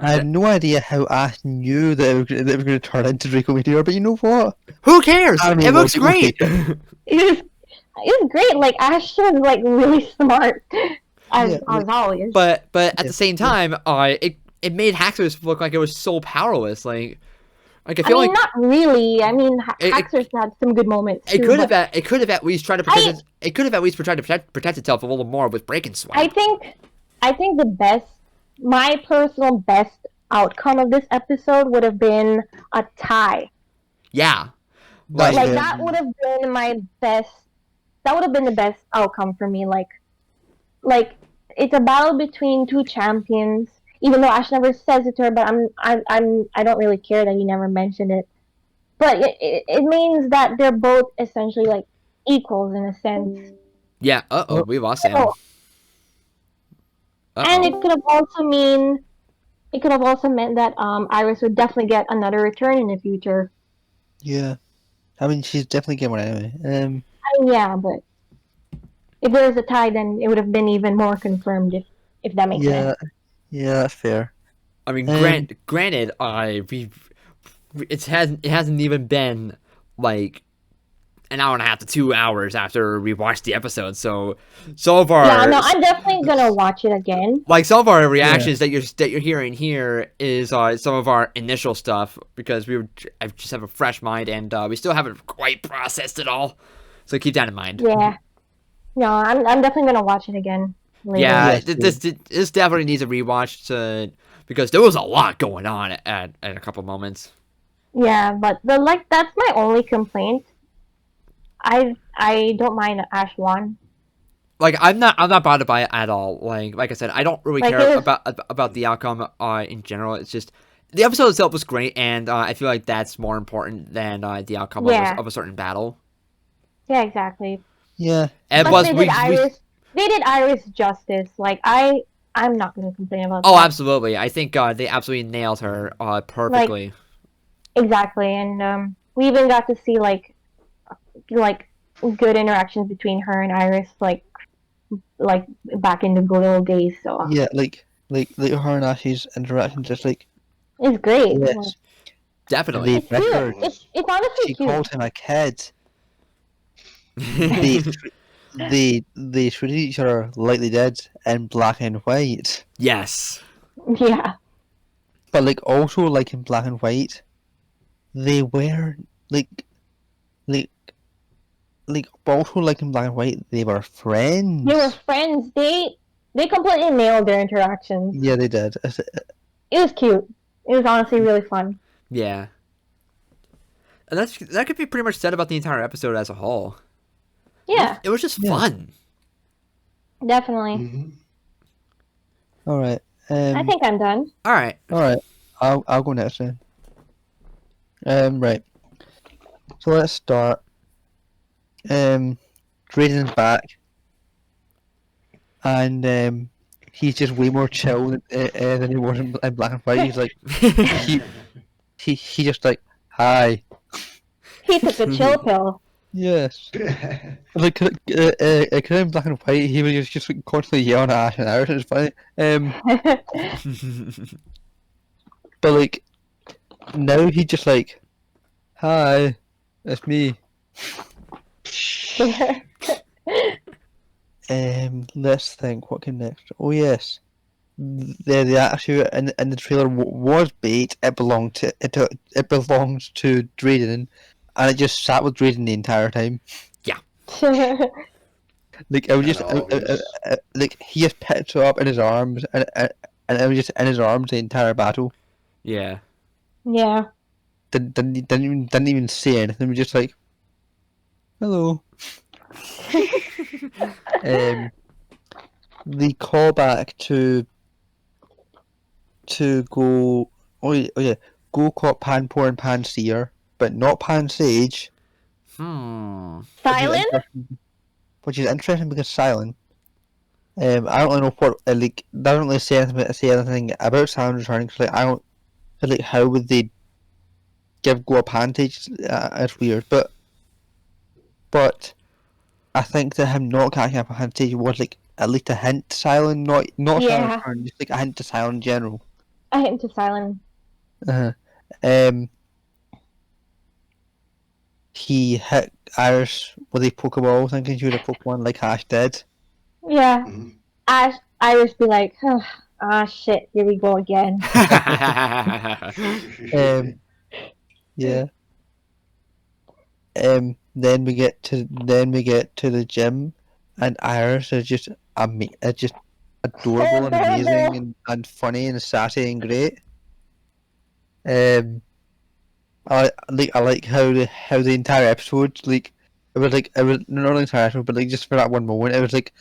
I had no idea how Ash knew that it was going to turn into Draco Meteor, but you know what? Who cares? I mean, It looks okay. great. It was great. Like Ash was like really smart, as Yeah, like- always. But at the Yeah. same time, it made Haxorus look like it was so powerless. Like I I feel mean, like not really. I mean, It- Haxorus had some good moments. it too, could have but it could have at least tried to protect it could have at least tried to protect itself a little more with Break and Swipe. I think my personal best outcome of this episode would have been a tie. Yeah. That's Like fair. that would have been my best. That would have been the best outcome for me. Like it's a battle between two champions. Even though Ash never says it to her, but I don't really care that he never mentioned it. But it means that they're both essentially like equals in a sense. Yeah. Uh-oh, we lost Sam. Oh. And Uh-oh. it could have also meant that Iris would definitely get another return in the future. Yeah. I mean, she's definitely getting one anyway. I mean, yeah, but if there was a tie, then it would have been even more confirmed if that makes Yeah, sense. yeah, that's fair. I mean, Um, granted, it hasn't even been like an hour and a half to 2 hours after we watched the episode, so some of our Yeah, no, I'm definitely gonna watch it again. like some of our reactions that you're hearing here is some of our initial stuff because I just have a fresh mind and we still haven't quite processed it all, so keep that in mind. Yeah. No, I'm definitely gonna watch it again later. Yeah, Yes, this definitely needs a rewatch because there was a lot going on at a couple moments. Yeah, but that's my only complaint. I don't mind Ash won. Like I'm not bothered by it at all. Like I said, I don't really Like, care it was- about the outcome in general. It's just the episode itself was great, and I feel like that's more important than the outcome Yeah. of a certain battle. Yeah, exactly. Yeah. And Plus, plus they did Iris justice. Like I'm not gonna complain about oh, that. absolutely. I think they absolutely nailed her perfectly. Exactly, and we even got to see like good interactions between her and Iris, like back in the good old days. So Yeah, like her and Ash's interaction, just like it's great. yes, Like, Definitely. it's cute. Record. It's honestly she cute. called him a kid. They treated each other like they did in Black and White, Yes. Yeah, but like also like in Black and White, they were like but also like in Black and White, they were friends. they were friends. They completely nailed their interactions. Yeah, they did. It was cute. It was honestly really fun. Yeah. And that could be pretty much said about the entire episode as a whole. Yeah, It was just Yeah. fun. definitely. Mhm. All right. I think I'm done. All right. All right. I'll go next then. Right. So let's start Drayden's back, and he's just way more chill than he was in Black and White. He's like he just like, hi. He took the chill pill. Yes. Like, in Black and White, he was just like, constantly yelling at Ash and Iris. It's funny. But like now he's just like, hi, it's me. Let's think. What came next? Oh yes, the actual in the trailer was bait. It belonged to it belongs to Drayden, and it just sat with Drayden the entire time. Like it was just like he just picked her up in his arms, and it was just in his arms the entire battle. Yeah. Yeah. Didn't even say anything. It was just like, hello. The callback to go. Oh yeah, go caught Panpour and Panseer, but not Pansage. Silent? Which is interesting because Silent. I don't really know what like doesn't really say anything about Silent returning. Cause, like I don't like how would they give Go a Pantage? It's weird, but I think that him not catching up a Pantage was like at least a hint to Silent, not Yeah. Silent return, just like a hint to Silent in general. I hit into silent. He hit Iris with a Pokeball, thinking she was a Pokemon like Ash did. Yeah. Mhm. Iris be like, shit, here we go again. Yeah. Then we get to the gym, and Iris is just just adorable and amazing and funny and sassy and great. I like how the entire episode it was not the entire episode, but like just for that one moment it was like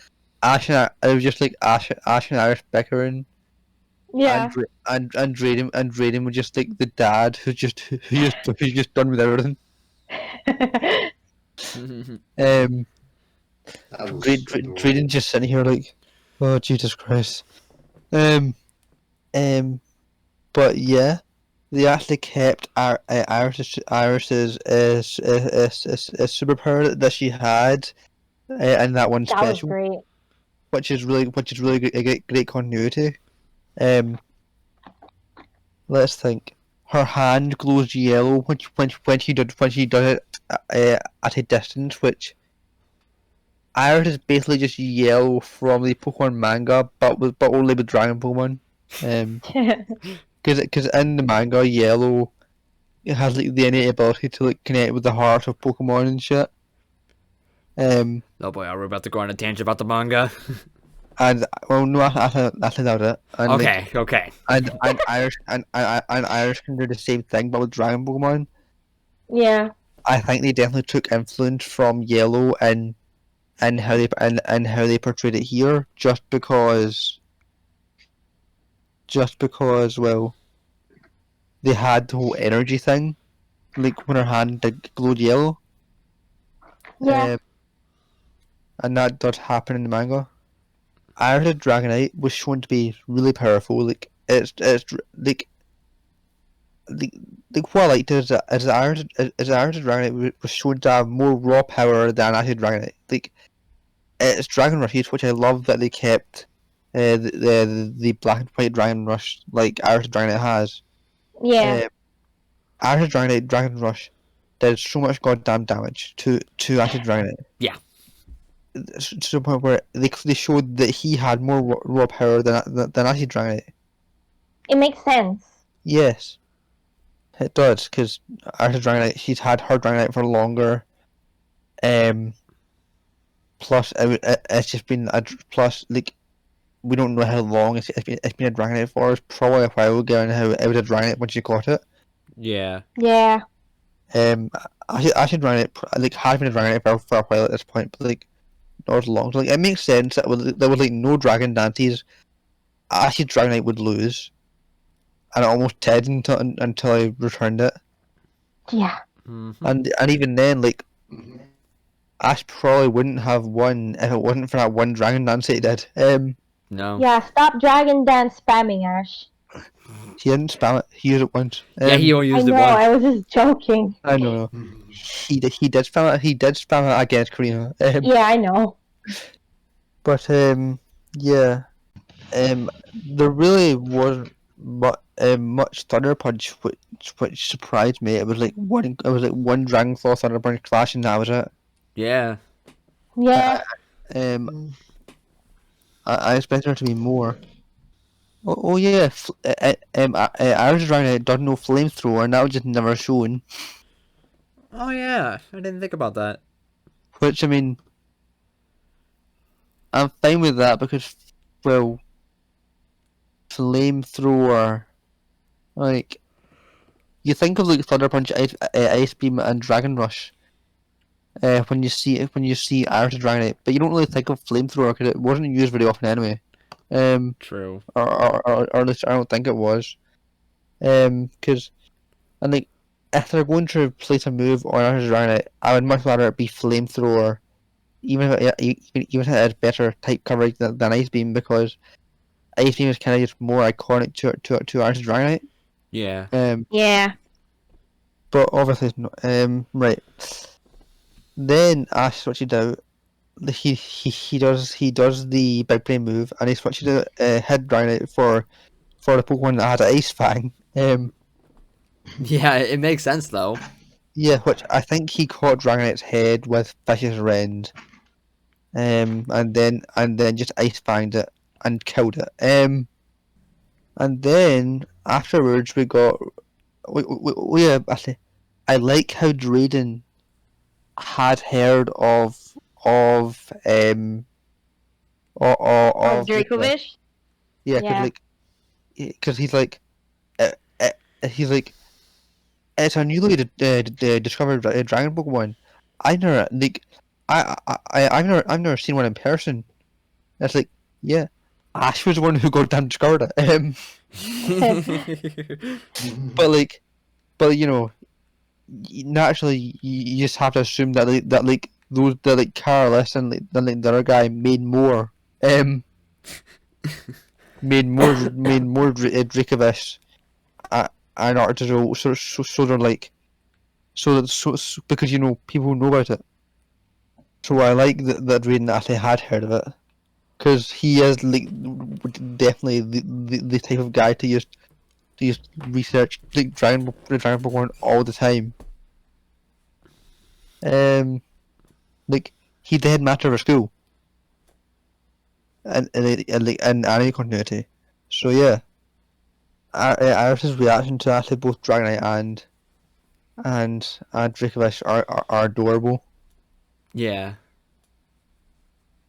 it was just like Ash and Iris bickering. Yeah. And Drayden was just like the dad who's just done with everything. That was Drayden just sitting here like, oh Jesus Christ. But yeah, they actually kept Iris's superpower that she had in that one That was special, great. which is really great continuity. Let's think. Her hand glows yellow when she does it at a distance, which Iris is basically just yellow from the Pokemon manga, but only with Dragon Pokemon. Because in the manga, yellow it has like the innate ability to like connect with the heart of Pokemon and shit. Oh boy, are we about to go on a tangent about the manga? And well, no, I think that was it. And, Okay. And Irish can do the same thing, but with Dragon Pokemon. Yeah. I think they definitely took influence from Yellow and how they portrayed it here, just because well, they had the whole energy thing, like when her hand glowed yellow. Yeah. And that does happen in the manga. Iris Dragonite was shown to be really powerful. Like it's like what I liked is that Iris Dragonite was shown to have more raw power than Acid Dragonite. Like it's Dragon Rushes, which I love that they kept the black and white Dragon Rush like Iris Dragonite has. Yeah. Iris Dragonite Dragon Rush did so much goddamn damage to Acid Dragonite. Yeah. To the point where they showed that he had more raw power than Acid Dragonite. It makes sense. Yes, it does, because Acid Dragonite, she's had her Dragonite for longer. Plus, it's just been plus like we don't know how long it's been a Dragonite for. It's probably a while ago, and how it was a Dragonite when she caught it. Yeah. Yeah. Acid Dragonite like has been a Dragonite for a while at this point, but like not as long. So, like it makes sense that there was like no Dragon Dantes. Acid Dragonite would lose, and it almost did until I returned it. Yeah. Mm-hmm. And even then, like Ash probably wouldn't have won if it wasn't for that one dragon dance that he did. No. Yeah, stop Dragon Dance spamming, Ash. He didn't spam it. He used it once. Yeah, he only I used know, it once. I was just joking. I know. He did spam it. He did spam it against Karina. Yeah, I know. But yeah. There really wasn't much Thunder Punch, which surprised me. It was like one Dragon Claw Thunder Punch clash, and that was it. Yeah. Yeah. I expected there to be more. Oh yeah, Irish Dragonite doesn't know flamethrower, and that was just never shown. Oh yeah, I didn't think about that. Which I mean, I'm fine with that because, well, flamethrower, like, you think of like Thunder Punch, Ice Beam, and Dragon Rush. When you see Irish Dragonite, but you don't really think of flamethrower because it wasn't used very often anyway. True. Or at least I don't think it was. Because, and like, if they're going to replace a move on Irish Dragonite, I would much rather it be flamethrower, even if it has better type coverage than Ice Beam, because Ice Beam is kind of just more iconic to Irish Dragonite. Yeah. Yeah. But obviously, right. Then Ash switches out. He does the big brain move, and he switches out Head Dragonite for the Pokemon that had an Ice Fang. Yeah, it makes sense though. Yeah, which I think he caught Dragonite's head with Vicious Rend, and then just Ice Fanged it and killed it. And then afterwards we got actually, I like how Drayden had heard of Dracovish? Yeah, Yeah. because he's like, it's a newly discovered dragon Pokemon. I've never seen one in person. It's like, yeah, Ash was the one who got down discovered it. But you know, naturally, you just have to assume that Carlos and the other guy made more Dracovish in order to so they're like so because you know people know about it. So I like that Raiden actually had heard of it, because he is like definitely the type of guy to just research like Dragon Pokemon all the time. Like, he's the headmaster of a school, and like in anime continuity. So yeah, Iris's reaction to actually both Dragonite and Dracovish are adorable. Yeah.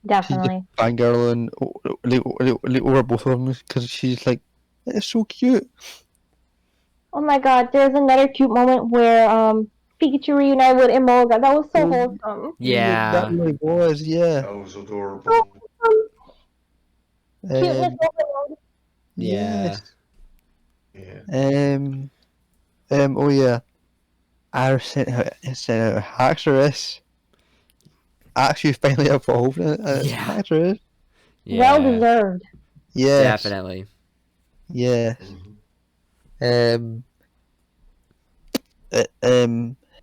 Definitely. Fangirling over both of them because she's like, it's so cute. Oh my god, there's another cute moment where Pikachu reunited with Emolga. That was so wholesome. Yeah. That really was, yeah. That was adorable. Cuteness Um, overload. Yeah. Yeah. oh yeah. I sent out Haxorus. Actually finally evolved Yeah. Haxorus. Yeah. Well deserved. Yes. Definitely. Yes. Mhm.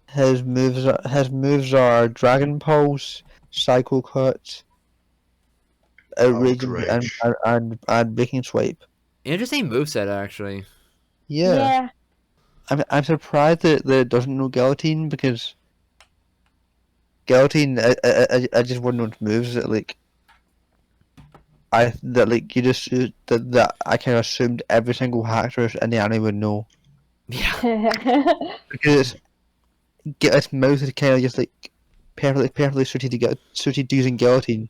His moves are Dragon Pulse, Psycho Cut, Outrage, Outrage. and Breaking Swipe. Interesting moveset, actually. Yeah. I'm surprised that it doesn't know Guillotine, because Guillotine I just wouldn't know its moves that like you just that I kind of assumed every single Haxorus in the anime would know, Yeah. because its mouth is kind of just like perfectly suited to using Guillotine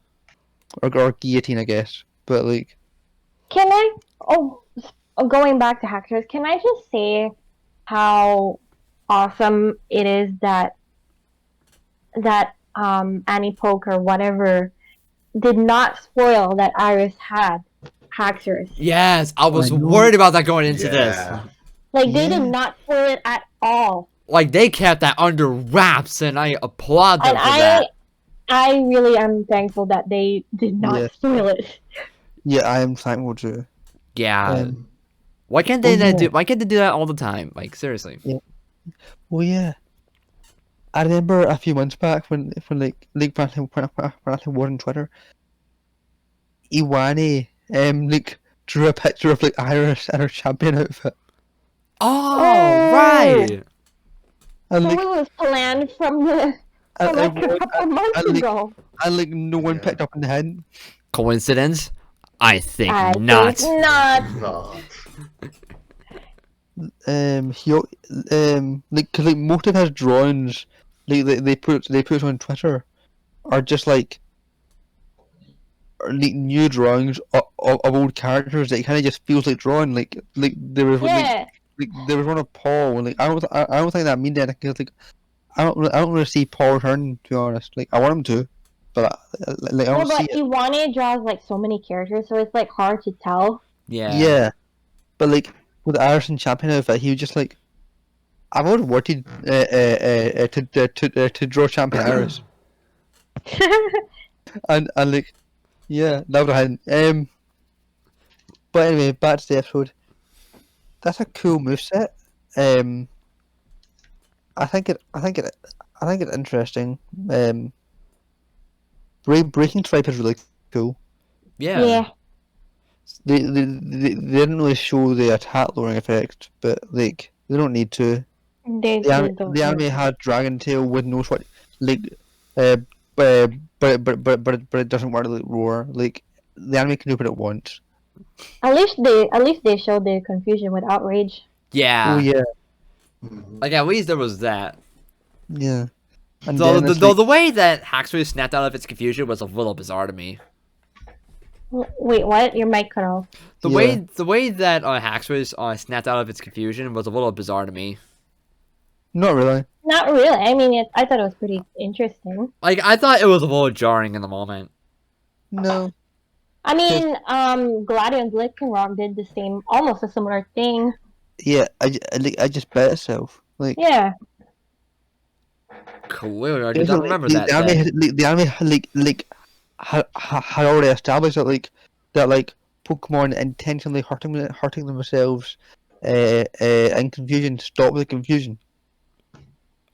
or Guillotine, I guess. But like, Can I? Going back to Hackers, can I just say how awesome it is that Annie Poke or whatever did not spoil that Iris had Haxorus. Yes, I was I know. worried about that going into this. Yeah. Like, they Yeah. did not spoil it at all. Like, they kept that under wraps, and I applaud them And for that. I really am thankful that they did not Yeah. spoil it. Yeah, I am thankful too. Yeah. Why can't they Why can't they do that all the time? Like seriously. Yeah. Well, yeah. I remember a few months back when like when I was on Twitter, Iwani like drew a picture of like Iris in her champion outfit, Oh, right. and So like it was planned from like a couple months ago. and like no one Yeah. picked up on the hint. Coincidence? I think I not. think not. Not. He like 'cause, like most of his drawings, like they put on Twitter, are just like like new drawings of old characters that kind of just feels like drawing. Like there was Yeah. like there was one of Paul, and like I don't think that means anything. 'Cause, like I don't really see Paul return, to be honest. Like I want him to, but like I No, don't see but it. Iwane draws like so many characters, so it's like hard to tell. Yeah. Yeah, but like with the Irishman champion outfit, he was just like, I've always wanted to draw champion Iris, and like yeah, that would have had. But anyway, back to the episode. That's a cool moveset. I think it's interesting. Breaking Stripe is really cool. Yeah. Yeah. They didn't really show the attack lowering effect, but like they don't need to. They don't. The anime had Dragon Tail with no switch, like, uh, but it doesn't work like roar. Like the anime can do what it wants. At least they showed their confusion with outrage. Yeah. Oh yeah, Mhm. Like at least there was that. yeah. And Though then it's the way that Haxorus snapped out of its confusion was a little bizarre to me. Wait, what? Your mic cut off. The Yeah. way that Haxorus snapped out of its confusion was a little bizarre to me. Not really. Not really. I mean, I thought it was pretty interesting. Like I thought it was a little jarring in the moment. No. I mean, Gladion Rock did the same, almost a similar thing. Yeah, I just bet itself. Like Yeah. Clearly, I did not remember that. The anime had already established that like Pokemon intentionally hurting themselves in confusion to stop the confusion.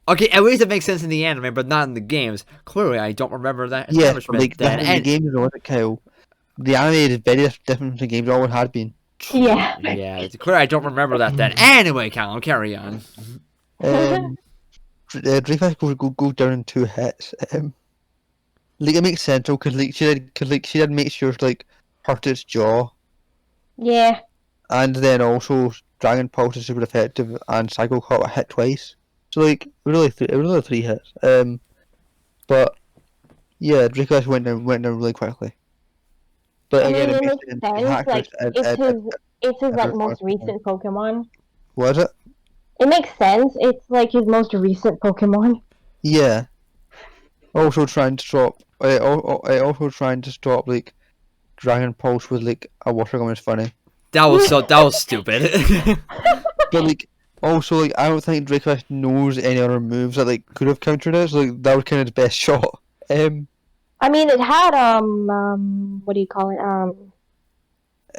Okay, at least it makes sense in the anime, but not in the games. Clearly, I don't remember that Yeah, establishment like then. the And game is on it, Kyle. The anime is very different from the games. Always had been. Yeah. yeah, it's clear I don't remember that then. Anyway, Callum, carry on. Dreyfus go down in 2 hits. Like it makes sense though, cause she did make sure to like hurt its jaw, Yeah. and then also Dragon Pulse is super effective, and Psycho Cut hit twice. So like really 3 hits. But yeah, Dreyfus went down really quickly. But I mean, again, it it makes makes sense. sense. Like, it's his like most recent Pokemon. Was it? It makes sense. It's like his most recent Pokemon. Yeah. Also trying to stop. Also trying to stop like Dragon Pulse with like a water gun is funny. That was stupid. But like also like I don't think Dreyfus knows any other moves that like could have countered it. So like that was kind of his best shot. I mean, it had what do you call it?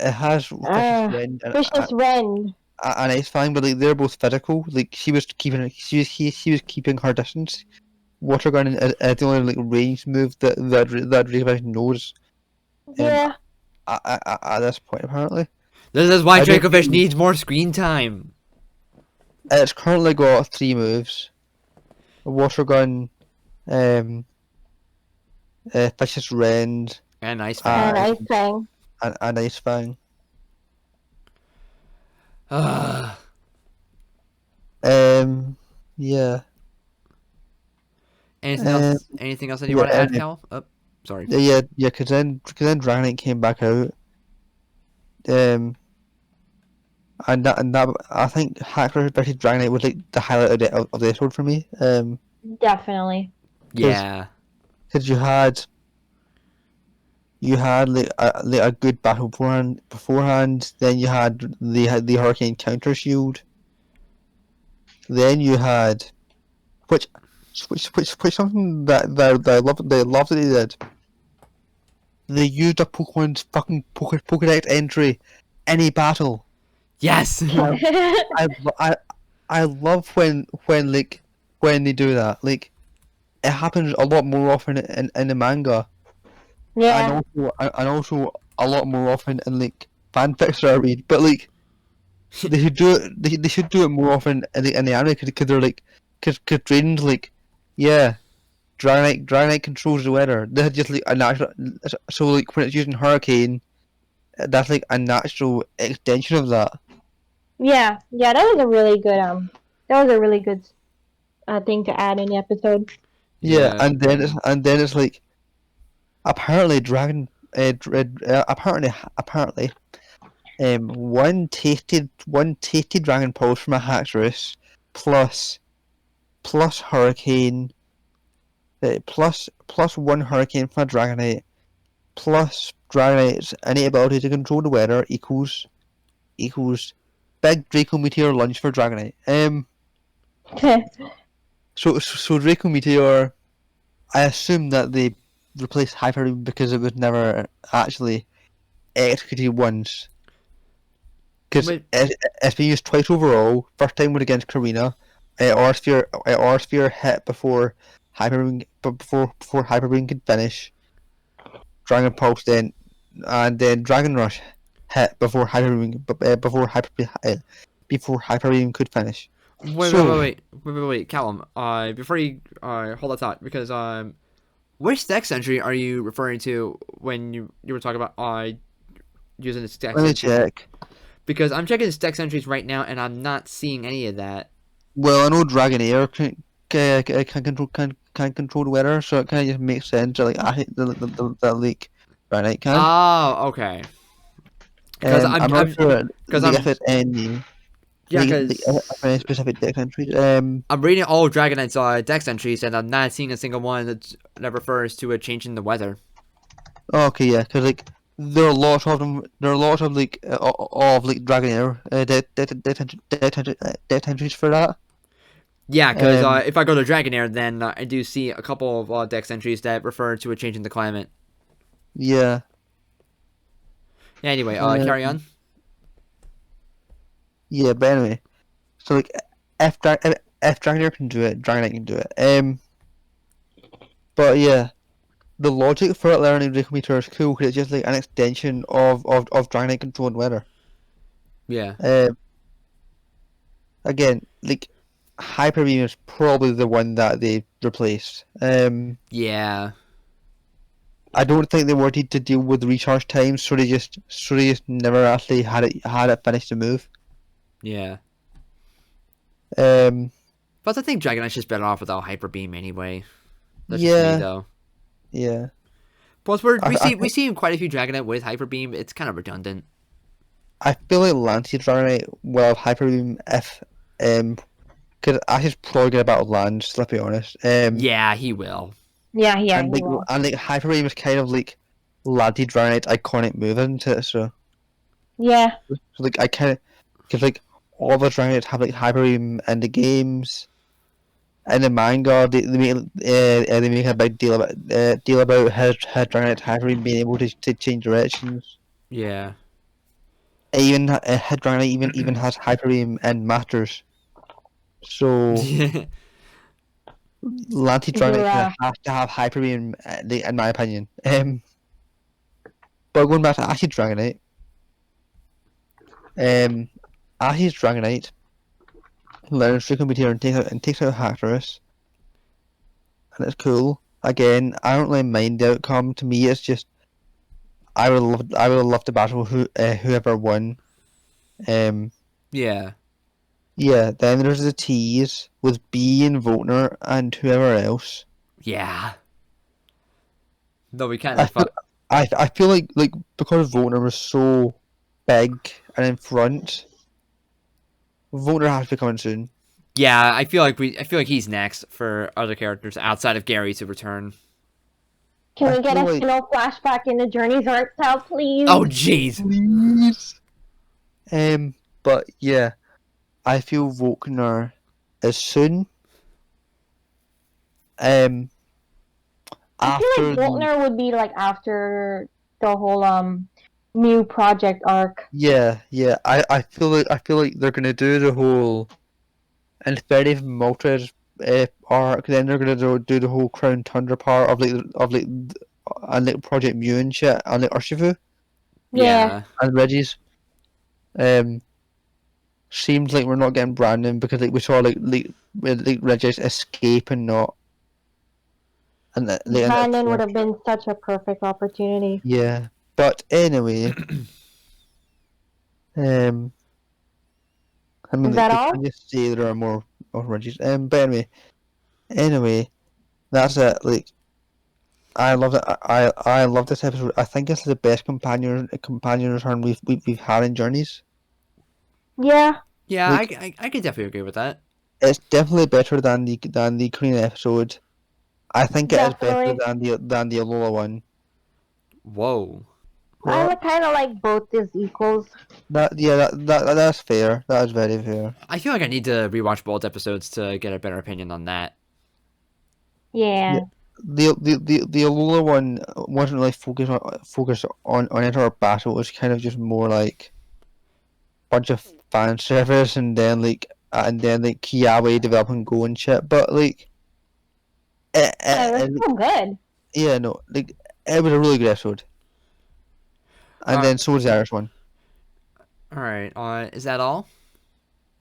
It has Vicious Rend Vicious Rend. and Ice Fang, but like they're both physical. Like she was keeping her distance. Water gun is the only like ranged move that Dreyfus knows Yeah. at this point apparently. This is why I don't Dracovish think- needs more screen time. It's currently got 3 moves: a water gun, Vicious Rend, And nice. And Ice Fang. and Ice Fang. Yeah. Anything else that you want to add, Cal? Oh, sorry. Yeah. Because then Dragonite came back out. And that I think Hacker versus Dragonite was like the highlight of the episode for me. Definitely. Yeah. Because you had like a good battle beforehand. Then you had the Hurricane counter shield. Then you had, which which something that I love that they did. They used a Pokemon's fucking Pokedex entry, any battle. Yes. I love when when they do that. Like it happens a lot more often in the manga, yeah. and also a lot more often in like fanfics that I read. But like they should do it. They should do it more often in the anime because they're like because Drayden's like yeah. Dragonite controls the weather. This is just like a natural. So like when it's using Hurricane, that's like a natural extension of that. Yeah, yeah, that was a really good thing to add in the episode. Yeah, Yeah. and then it's like apparently apparently one tasty Dragon Pulse from a Haxorus plus Hurricane plus one Hurricane from a Dragonite plus Dragonite's innate ability to control the weather equals big Draco Meteor lunge for Dragonite. So Draco Meteor, I assume that they replaced Hyper Beam because it was never actually executed once. Because Wait. it's been used twice overall. First time was against Karina. Aura Sphere hit before Hyper Beam, but before Hyper Beam could finish. Dragon Pulse then, and then Dragon Rush hit before Hyper Beam, before Hyper Beam could finish. Wait, Callum. Before you hold that thought, because which dex entry are you referring to when you were talking about using this dex Let me entry? check. Because I'm checking his dex entries right now, and I'm not seeing any of that. Well, I know Dragonair can control the weather, so it kind of just makes sense. That, like I hate the like Dragonite can. Oh, okay. Because I'm not sure because like, I'm if it's any yeah, if any specific deck entries. I'm reading all Dragonite's dex entries, and I'm not seeing a single one that refers to a change in the weather. Okay, yeah, because like there are lots of them. There are lots of like of like Dragonair deck entries for that. Yeah, because Um, if I go to Dragonair, then I do see a couple of dex entries that refer to a change in the climate. yeah. Yeah, anyway, Um, carry on. Yeah, but anyway, so like if Dragonair can do it, Dragonite can do it. But yeah, the logic for it learning Draco Meteor is cool because it's just like an extension of Dragonite controlling weather. Yeah. Again, like Hyper Beam is probably the one that they replaced. Yeah. I don't think they wanted to deal with recharge time, so they just never actually had it finish the move. Yeah. Um, But I think Dragonite's just better off without Hyper Beam anyway. That's just me, yeah, though. yeah. Plus, I we see quite a few Dragonite with Hyper Beam. It's kind of redundant. I feel like Lancey Dragonite will have Hyper Beam if because Ash is probably gonna battle Lance. Let's be honest. Yeah, he will. Yeah, yeah, and he like will. and like Hyper Beam is kind of like Lancey Dragonite's iconic move, isn't it? Yeah, So like I kind of because like all the Dragonites have like Hyper Beam in the games. In the manga, they make a big deal about his Dragonite Hyper Beam being able to change directions. Yeah. Even his Dragonite even has Hyper Beam and Masters. So Lanty Dragonite yeah. has to have Hyper Beam, in my opinion. But going back to Ashes Dragonite, Ashes Dragonite learns Draco Meteor and takes out Haxorus, and it's cool. Again, I don't really mind the outcome. To me, it's just I would have loved to battle whoever won. Yeah. Yeah. Then there's the tease with B and Voltner and whoever else. Yeah. No, we kind I of. feel, I feel like because Voltner was so big and in front, Voltner has to be coming soon. Yeah, I feel like he's next for other characters outside of Gary to return. Can I we get feel a like- little flashback in the Journey's art style, please? Oh, jeez. Please. But yeah, I feel Volkner is soon. I feel after like Voltner would be like after the whole new project arc. yeah, I feel like they're gonna do the whole Inferitive Moltres arc, then they're gonna do the whole Crown Tundra part and like Project Mew and shit, and like Urshifu Yeah. and Reggie's. Um, seems like we're not getting Brandon because like we saw like Reggie's escape and not, and Brandon would have been such a perfect opportunity. yeah. But anyway, I mean Is like that they all? can just say there are more Reggies. But anyway, that's it. Like. I love it. I love this episode. I think it's the best companion return we've had in Journeys. Yeah. Yeah, Like, I could definitely agree with that. it's definitely better than the Korean episode. I think it is better Definitely. than the Alola one. Whoa. I What? would kind of like both as equals. That's fair. That is very fair. I feel like I need to rewatch both episodes to get a better opinion on that. Yeah. The Alola one wasn't really focused on it or battle. It was kind of just more like bunch of fan service and then like Kiawe developing Go and shit. But like It was so good. yeah, no, like it was a really good episode. And then so was the Irish one. All right. Is that all?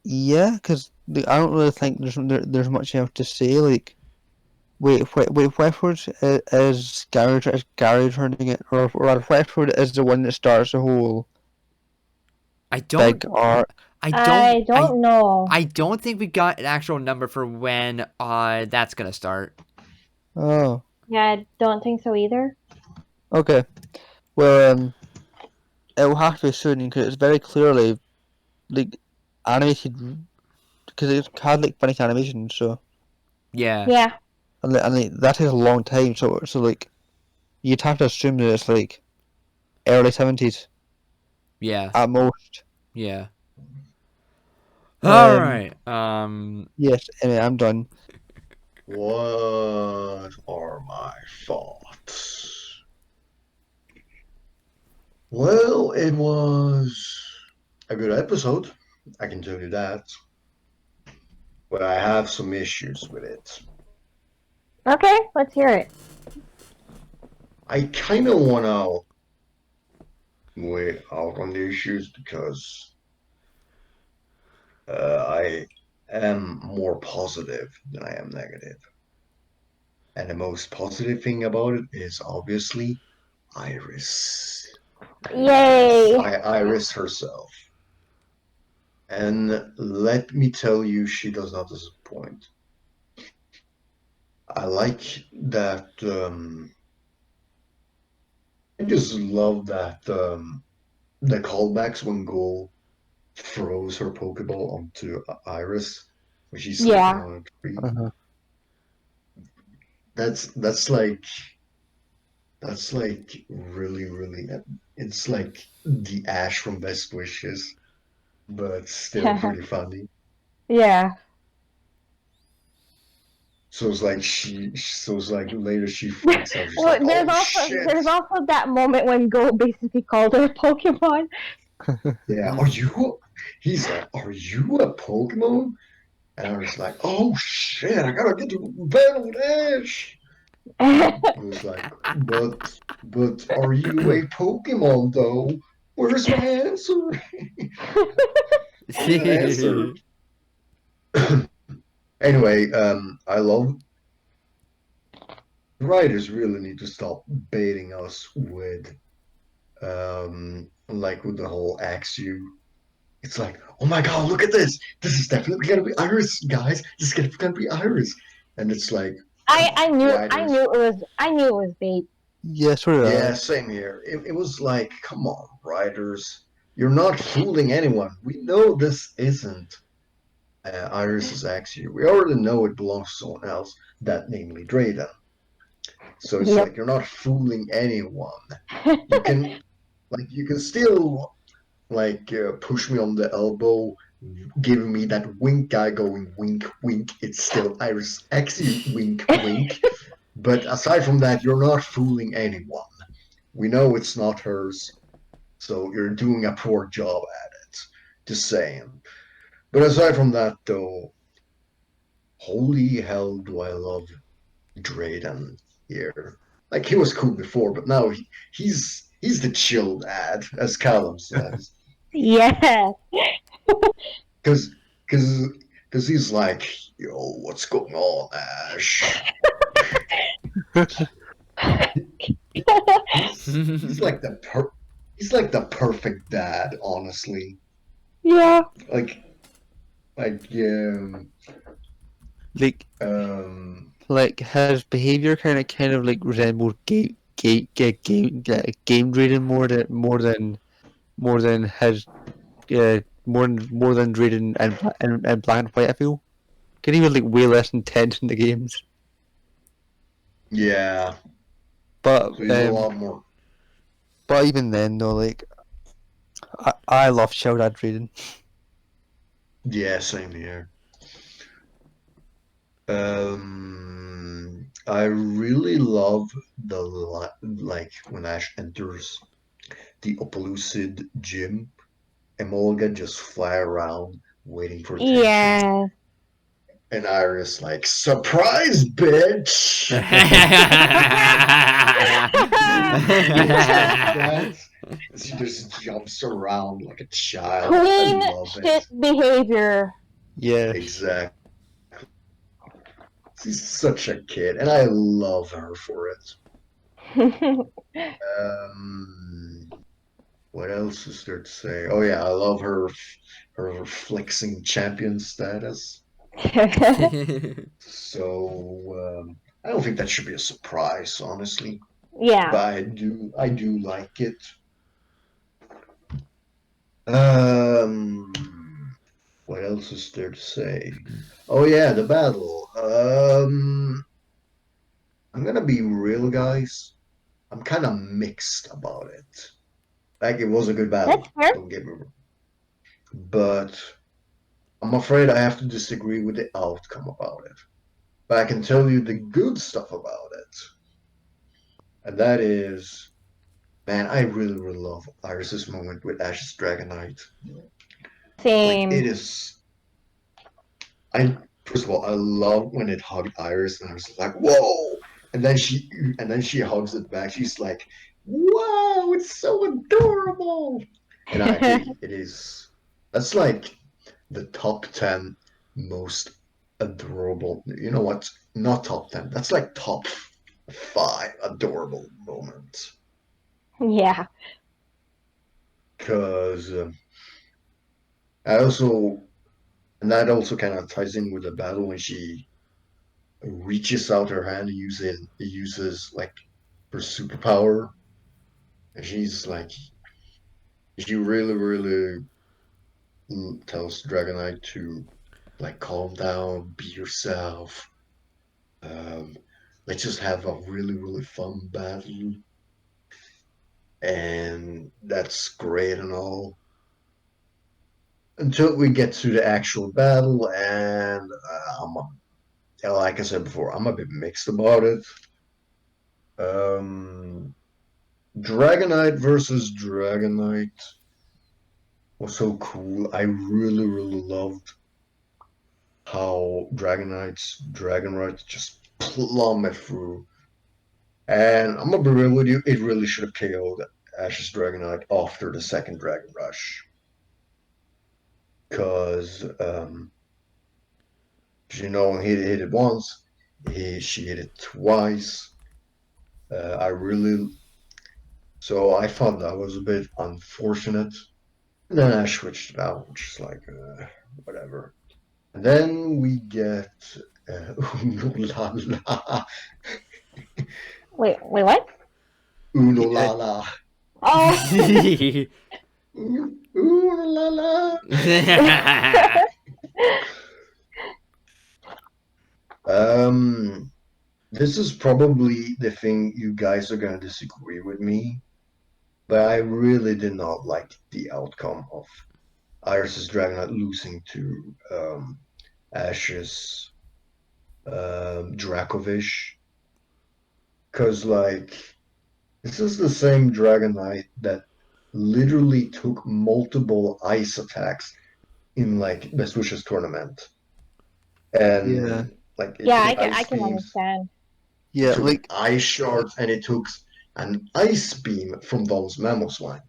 Yeah, because I don't really think there's much else to say. Like, wait, Westward is Gary turning it, or rather, Westward is the one that starts the whole big arc. I don't know. I don't think we got an actual number for when that's gonna start. Oh, Yeah, I don't think so either. okay. Well, it will have to be soon because it's very clearly like animated because it had like funny animation. So Yeah. Yeah. and like, that takes a long time. So like you'd have to assume that it's like early 70s Yeah. at most. Yeah. All right. Yes, anyway, I'm done. What are my thoughts? Well, it was a good episode, I can tell you that. But I have some issues with it. Okay, let's hear it. I kind of want to wait out on the issues because I am more positive than I am negative. And the most positive thing about it is obviously Iris. Yay! Iris herself. And let me tell you, she does not disappoint. I like that. I just love that the callbacks when Go throws her Pokeball onto Iris when she's sleeping on a tree. Uh-huh. That's like really. It's like the Ash from Best Wishes, but still pretty funny. Yeah. So it's like later she freaks out. She's Well, like, "Oh shit!" there's also that moment when Go basically called her Pokemon. Yeah, are you? He's like, "Are you a Pokemon?" And I was like, "Oh shit! I gotta get to battle with Ash." It was like, but are you a Pokemon though? Where's my answer? Answer. Anyway, I love writers really need to stop baiting us with like with the whole Axew. It's like, oh my god, look at this! This is definitely gonna be Iris, guys. This is definitely gonna be Iris, and it's like, I knew writers. I knew it was bait. Yeah, sort of. Yeah, same here. It was like, come on, writers, you're not fooling anyone. We know this isn't Iris's Axew. We already know it belongs to someone else, that namely Drayden. So it's like you're not fooling anyone. You can still like push me on the elbow giving me that wink guy going wink, wink. It's still Iris X, wink, wink. But aside from that, you're not fooling anyone. We know it's not hers, so you're doing a poor job at it. Just saying. But aside from that, though, holy hell do I love Drayden here. Like, he was cool before, but now he's the chill dad, as Callum says. Yeah. Because because he's like, yo, what's going on, Ash? He's like he's like the perfect dad, honestly. Yeah. Like like Like um his behavior kind of like resembles game reading more than his more than reading in black and white. I feel can even like way less intense in the games. yeah. But So he's a lot more. but even then though, like I love Sheldad reading. Yeah, same here. I really love the like when Ash enters the Opaloosid gym, Emolga just fly around waiting for attention, Yeah. and Iris like surprise, bitch. She just jumps around like a child. I Queen love it. shit behavior. Yeah. Exactly. She's such a kid, and I love her for it. What else is there to say? Oh yeah, I love her flexing champion status. So I don't think that should be a surprise, honestly. Yeah. But I do like it. Um, what else is there to say? Oh yeah, the battle. I'm gonna be real, guys. I'm kind of mixed about it. Like, it was a good battle, That's fair. don't get me wrong. But I'm afraid I have to disagree with the outcome about it. But I can tell you the good stuff about it. And that is, man, I really, really love Iris's moment with Ash's Dragonite. Like, Same. it is. I First of all, I love when it hugged Iris, and I was like, "Whoa!" And then she hugs it back. She's like, "Wow, it's so adorable!" And I agree, it is. That's like the top 10 most adorable. You know what? Not top 10. That's like top 5 adorable moments. Yeah. Because I also, and that also kind of ties in with the battle when she reaches out her hand and uses like her superpower, and she's like, she really, really tells Dragonite to like calm down, be yourself. Um, let's just have a really, really fun battle. And that's great and all. Until we get to the actual battle, and like I said before, I'm a bit mixed about it. Um, Dragonite versus Dragonite was so cool. I really, really loved how Dragonite's Dragonite just plummet through. And I'm gonna be real with you, it really should have KO'd Ash's Dragonite after the second Dragon Rush. Because, you know, he hit it once, she hit it twice. I really, so I thought that was a bit unfortunate. And then I switched it out, which is like, whatever. And then we get, Uno La La. Wait, what? Uno La La. Oh. Uno La La. This is probably the thing you guys are gonna disagree with me, but I really did not like the outcome of Iris's Dragonite losing to Ash's Dracovish. Because, like, this is the same Dragonite that literally took multiple ice attacks in, like, Best Wishes tournament. Yeah. And, like, it Yeah, took I ice can beams, understand. it Yeah, took like ice shards, and it took an ice beam from Dom's Mamoswine.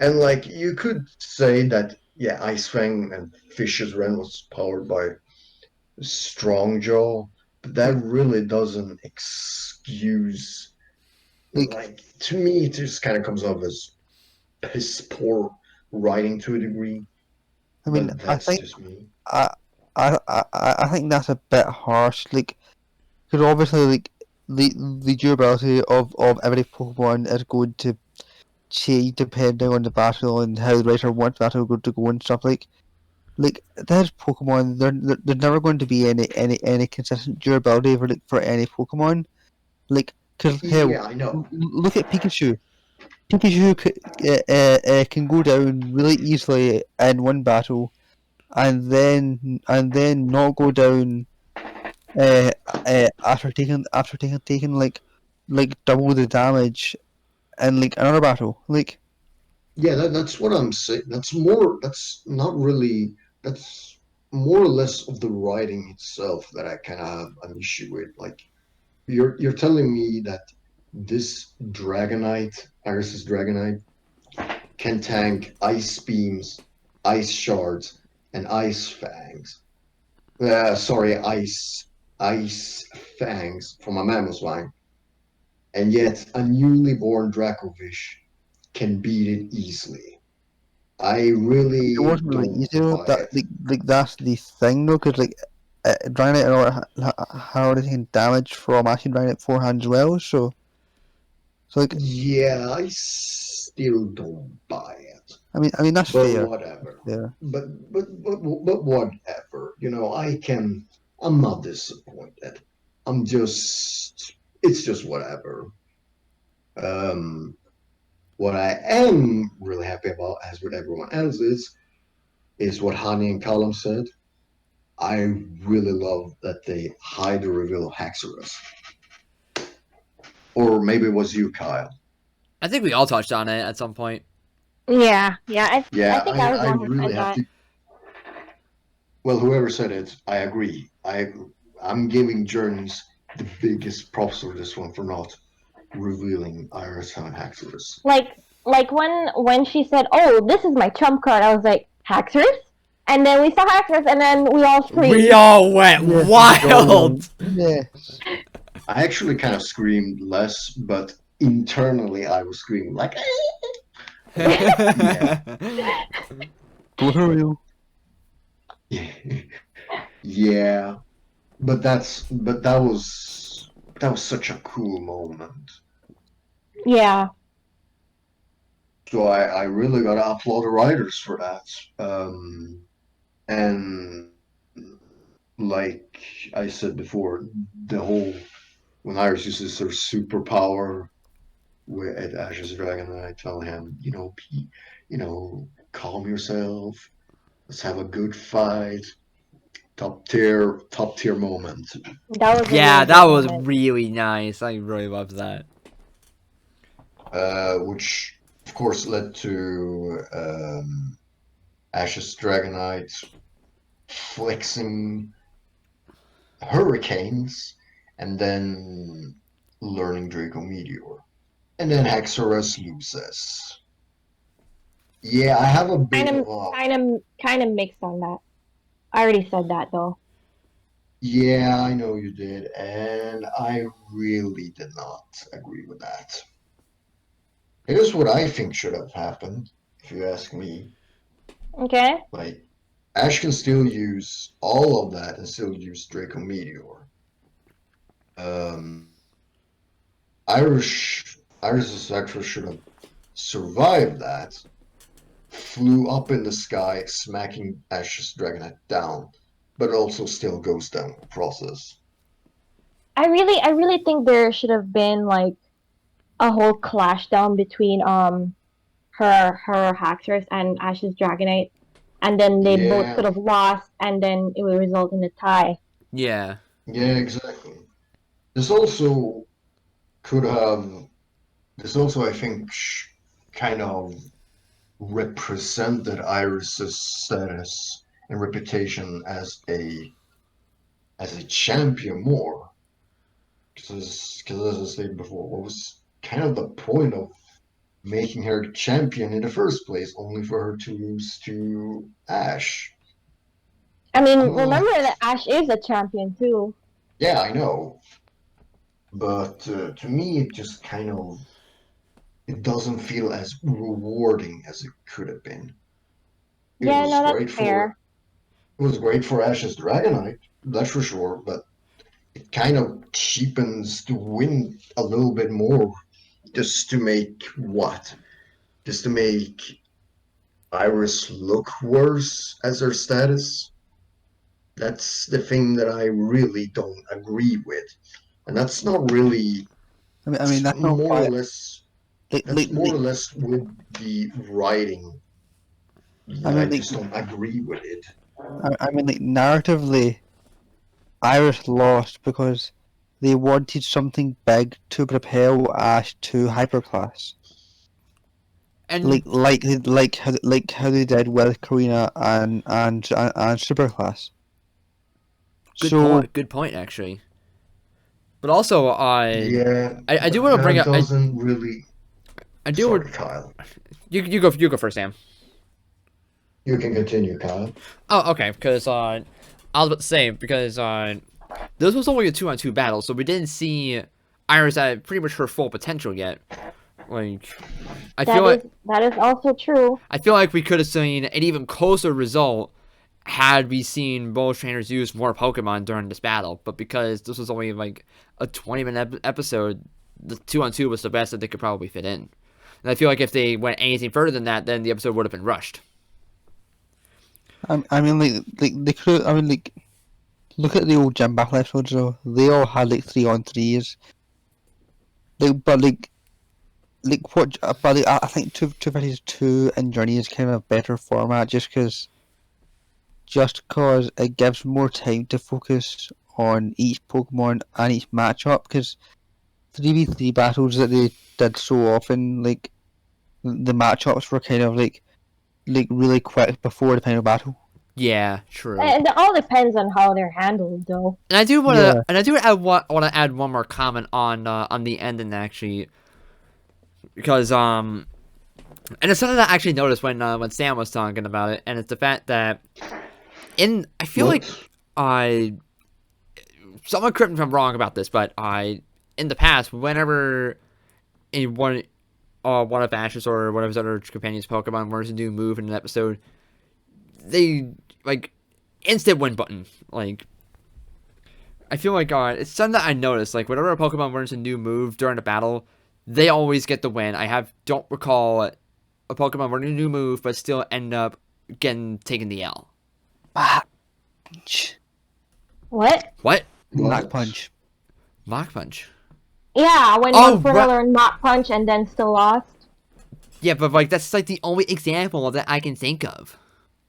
And, like, you could say that, yeah, Ice Fang and Fish's Ren was powered by Strong Jaw, but that really doesn't excuse. like Like, to me, it just kind of comes off as piss poor writing to a degree, I mean, but I that's think just me. I I think that's a bit harsh. Like, because obviously, like the durability of every Pokemon is going to change depending on the battle and how the writer wants the battle to go and stuff like there's Pokemon. There's never going to be any consistent durability for any Pokemon. Like, cause hell, Yeah, I know. look at Pikachu. Pikachu can go down really easily in one battle, and then not go down after taking like double the damage in like another battle. Like, Yeah, that's what I'm saying. That's not really, that's more or less of the writing itself that I kind of have an issue with. Like, you're telling me that this Dragonite, Iris's Dragonite, can tank ice beams, ice shards, and ice fangs. Sorry, ice fangs from a Mamoswine, and yet a newly born Dracovish can beat it easily. I it really wasn't really don't easy though. buy That it. like that's the thing though, because like Dragonite had already taken damage from actually Dragonite forehand as well. So like, Yeah, I still don't buy it. I mean that's But fair. whatever. Yeah. But whatever. You know, I'm not disappointed. I'm just it's just whatever. Um what I am really happy about, as with everyone else, is what Hani and Callum said. I really love that they hide the reveal of Haxorus. Or maybe it was you, Kyle. I think we all touched on it at some point. Yeah, yeah. I Yeah, think I was I the one who really said have that. to. Well, whoever said it, I agree. I'm giving Journeys the biggest props for this one for not revealing Iris and Haxorus. Like when she said, "Oh, this is my trump card," I was like, "Haxorus?" And then we saw Haxorus, and then we all We screamed. all went Yes, wild. yes. I actually kind of screamed less, but internally I was screaming like, yeah, Both are real. yeah. But that was such a cool moment. Yeah, So I really gotta applaud the writers for that. And like I said before, the whole when Iris uses her superpower with Ash's Dragonite, telling him, calm yourself. Let's have a good fight. Top tier moment. that was a Yeah, really that good was moment. really nice. I really loved that. Which of course led to Ash's Dragonite flexing hurricanes and then learning Draco Meteor. And then Haxorus loses. Yeah, I have a bit Kind of of, a kind of mixed on that. I already said that though. yeah, I know you did, and I really did not agree with that. Here's what I think should have happened, if you ask me. Okay. Like, Ash can still use all of that and still use Draco Meteor. Um, Iris's actually should have survived that, flew up in the sky, smacking Ash's Dragonite down, but also still goes down the process. I really think there should have been like a whole clash down between her Haxorus and Ash's Dragonite. and then they both Yeah. could have lost, and then it would result in a tie. Yeah. Yeah, exactly. This also could have. This also, I think, kind of represented Iris's status and reputation as a champion more. Because as I said before, what was kind of the point of making her champion in the first place, only for her to lose to Ash? I mean, Oh, remember that Ash is a champion too. yeah, I know. But to me, it just kind of it doesn't feel as rewarding as it could have been. It Yeah, was no, that's great fair. for Ash's Dragonite, that's for sure, but it kind of cheapens the win a little bit more just to make what? Just to make Iris look worse as her status? That's the thing that I really don't agree with. And that's not really I mean that's not more or why. less Like, that's like, more like, or less with the writing I that I mean, like, just don't agree with it. I mean, like, narratively, Iris lost because they wanted something big to propel Ash to hyperclass, And like how they did with Karina and superclass. So good point, actually. But also, Yeah, I do but want to bring that up. doesn't really. I do. Sorry, Kyle. You go first, Sam. You can continue, Kyle. Oh, okay. Because I was about to say because this was only a 2-on-2 battle, so we didn't see Iris at pretty much her full potential yet. Like, That is also true. I feel like we could have seen an even closer result had we seen both trainers use more Pokemon during this battle. But because this was only like a 20-minute episode, the 2-on-2 was the best that they could probably fit in. And I feel like if they went anything further than that, then the episode would have been rushed. I mean, like they could. I mean, like, look at the old gym battle episodes. Though they all had like 3-on-3s. Like what? But like, I think two versus two in Journey is kind of a better format, just cause it gives more time to focus on each Pokemon and each matchup. Because 3v3 battles that they did so often, like the matchups were kind of like really quick before the final battle. Yeah, true. And it all depends on how they're handled, though. And I do want to, Yeah. and I want to add one more comment on the ending actually, because and it's something that I actually noticed when Sam was talking about it, and it's the fact that I feel like someone correct me if I'm wrong about this, but in the past, whenever in one of Ash's or one of his other companions' Pokemon learns a new move in an episode, they like instant win button. Like, I feel like it's something that I noticed. Like, whenever a Pokemon learns a new move during a battle, they always get the win. Don't recall a Pokemon learning a new move, but still end up taking the L. Punch. What? What? Mach Punch. Mach Punch. Yeah, when Monferno learned Mach Punch and then still lost. Yeah, but like that's like the only example that I can think of.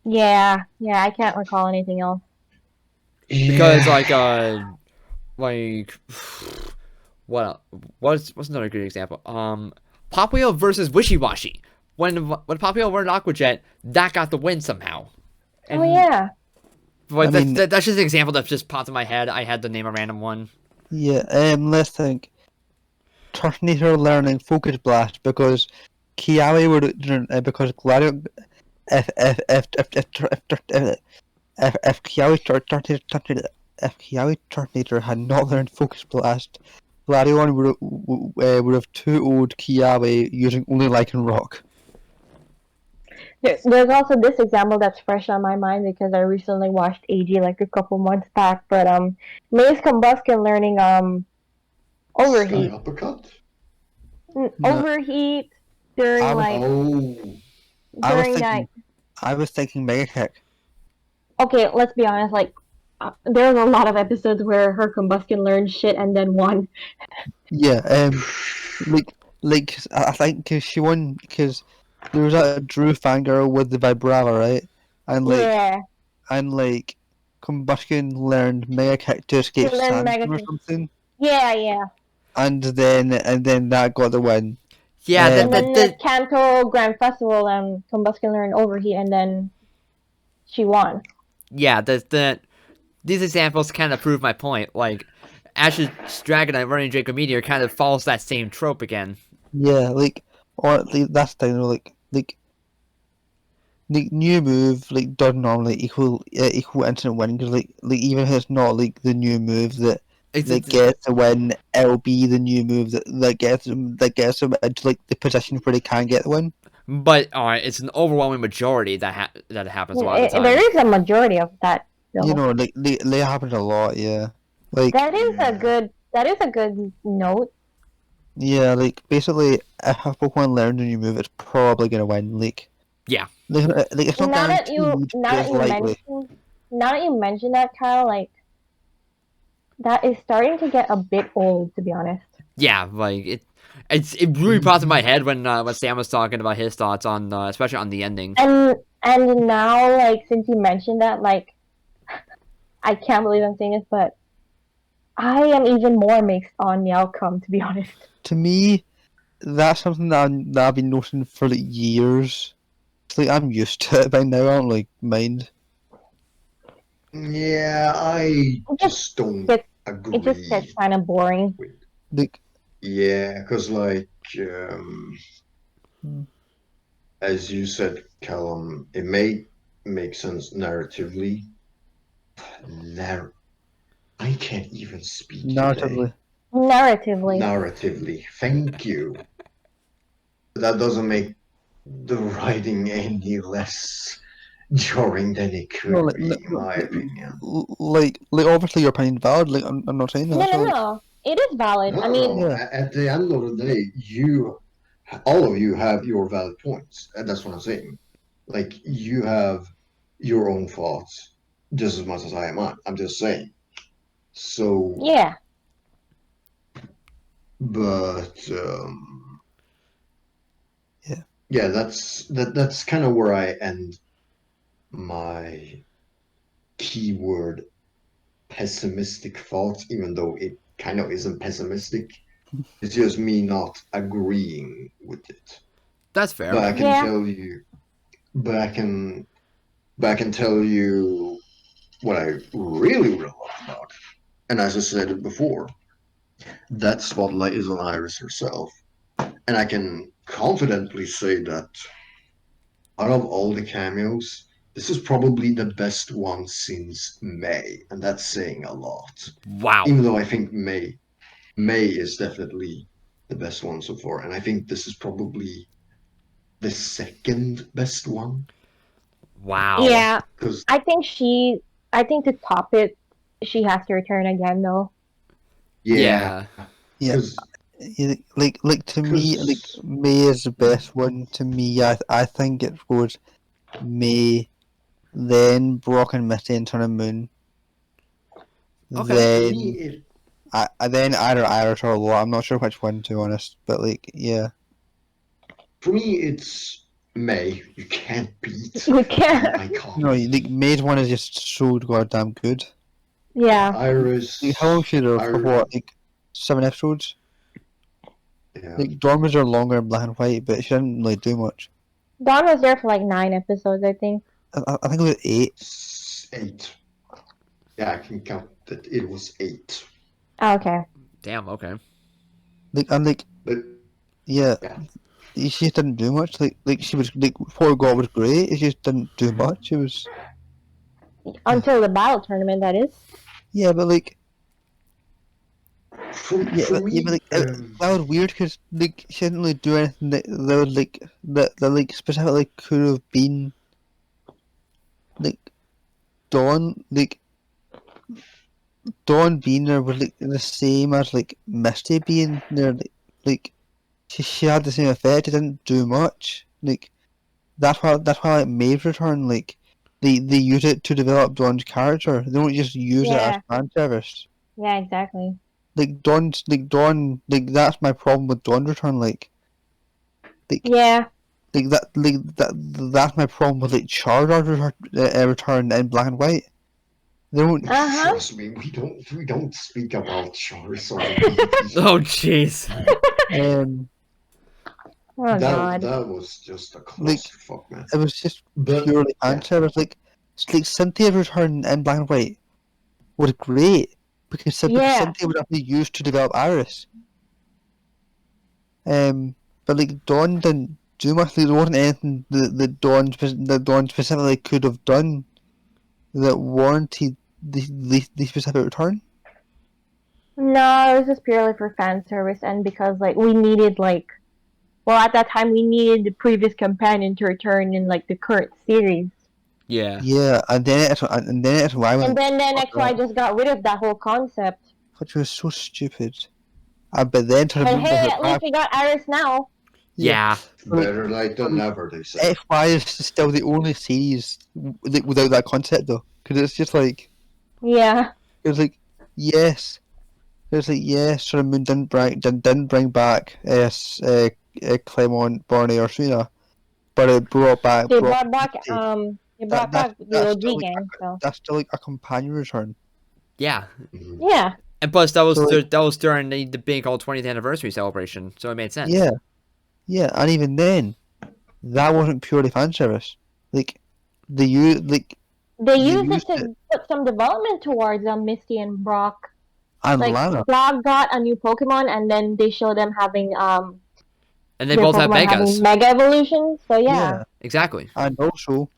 Yeah, I can't recall anything else. Because what's another good example? Popplio versus Wishy-Washy. When Popplio learned Aqua Jet, that got the win somehow. And, Oh yeah. Like, I mean, that's just an example that just popped in my head. I had to name a random one. Yeah. Let's think. Turtonator learning Focus Blast because Kiawe would because Gladio if Kiawe Turtonator had not learned Focus Blast, Gladion would have 2-0'd Kiawe using only Lycan Rock. There's also this example that's fresh on my mind because I recently watched AG like a couple months back. But Maze Combustion learning Overheat. Sky Uppercut? Overheat during I was thinking Mega Kick. Okay, let's be honest. Like, there's a lot of episodes where her Combustion learned shit and then won. Yeah. I think cause she won because there was a Drew fangirl with the Vibrava, right? and like Combustion learned Mega Kick to escape To learn Mega Sandstorm or Kick. something, Yeah. and then that got the win. Yeah, And then the Kanto Grand Festival, Combustion learned Overheat, and then she won. yeah, these examples kind of prove my point. Like, Ash's Dragonite running Draco Meteor kind of follows that same trope again. Yeah, that's the thing. Like new move doesn't normally equal instant win, because like even if it's not like the new move that gets the win, it'll be the new move that gets them into like the position where they can get the win. But it's an overwhelming majority that happens a lot of the time. There is a majority of that. Though. You know, like they happens a lot. Yeah, like that is a good note. Yeah, like basically, if a Pokemon learns a new move, it's probably gonna win. Like yeah, like it's not guaranteed, but it's likely. Now that you mention that, Kyle, like that is starting to get a bit old, to be honest. Yeah, like it really popped in my head when Sam was talking about his thoughts on especially on the ending. And now, like since you mentioned that, like I can't believe I'm saying this, but I am even more mixed on the outcome, to be honest. To me, that's something that I've been noticing for like years. It's like I'm used to it by now. I don't like mind. Yeah, I just don't agree. It just gets kind of boring. Like, yeah, because like as you said, Callum, it may make sense narratively. I can't even speak narratively. Narratively, thank you. That doesn't make the writing any less jarring than it could be, in my opinion. Like obviously your opinion's valid. Like I'm not saying that. No. It is valid. I mean, at the end of the day, all of you have your valid points, and that's what I'm saying. Like you have your own thoughts just as much as I am. I'm just saying. So yeah. But yeah, that's kind of where I end my keyword pessimistic thoughts, even though it kind of isn't pessimistic. It's just me not agreeing with it. That's fair. But I can tell you, tell you what I really love about it. And as I said it before, that spotlight is on Iris herself. And I can confidently say that out of all the cameos, this is probably the best one since May, and that's saying a lot. Wow. Even though I think May is definitely the best one so far, and I think this is probably the second best one. Wow. Yeah. I think to top it, she has to return again, though. Yeah. Like to me, like May is the best one. To me, I think it goes May, then Brock and Misty and Sun and Moon. Okay. Then either Iris or Law. I'm not sure which one, to be honest, but like yeah. For me, it's May. You can't beat. You can't. No, like May's one is just so goddamn good. Yeah. Iris. Like, how long she there for what? Like 7 episodes. Yeah. Like Dawn was there longer in Black and White, but she didn't really do much. Dawn was there for like 9 episodes, I think. I think it was 8. 8. Yeah, I can count that. It was 8. Oh, okay. Damn. Okay. Yeah. She just didn't do much. Like she was like Poor God was great. It just didn't do much. It was until the battle tournament, that is. Yeah, but like. That was weird because like she didn't really do anything that was like that like specifically could have been like Dawn being there was like the same as like Misty being there. Like she had the same effect. It didn't do much. Like that's why like Maeve's return. Like they use it to develop Dawn's character. They don't just use it as fan service. Yeah, exactly. Like Dawn, that's my problem with Dawn return. Like That's my problem with like Charizard return in black and white. They don't. Uh-huh. Trust me, we don't speak about Charizard. Eevee. Oh, jeez. Um, Oh God. That was just a Like, clusterfuck, man. it was just But purely yeah. fan service. Like Cynthia return in black and white was great because Yeah. Cynthia was actually used to develop Iris. But like Dawn didn't do much. There wasn't anything that Dawn specifically could have done that warranted the specific return. No, it was just purely for fan service and because like we needed like well at that time we needed the previous companion to return in like the current series. Yeah. Yeah, and then it's why I went, And then XY just got rid of that whole concept. which was so stupid. But then to But remember hey, her at least back, we got Iris now. Yeah. Better late than never, they say. FY is still the only series without that concept though, because it's just like Yeah. it's like yes, it's like yes, Sun and Moon didn't bring back Clement, Barney, or Serena, but it brought back They Brock brought back and they That- brought back the that's OG still like gang, so that's still like a companion return. Yeah. Mhm. yeah. And plus, that was So, like- that was during the big old 20th anniversary celebration, so it made sense. Yeah, and even then, that wasn't purely fan service. Like they use like They They used it used to put some development towards Misty and Brock. and Like Lana. Brock got a new Pokemon and then they show them having And they their both have Pokemon having megas. mega evolutions. So yeah. Exactly. And also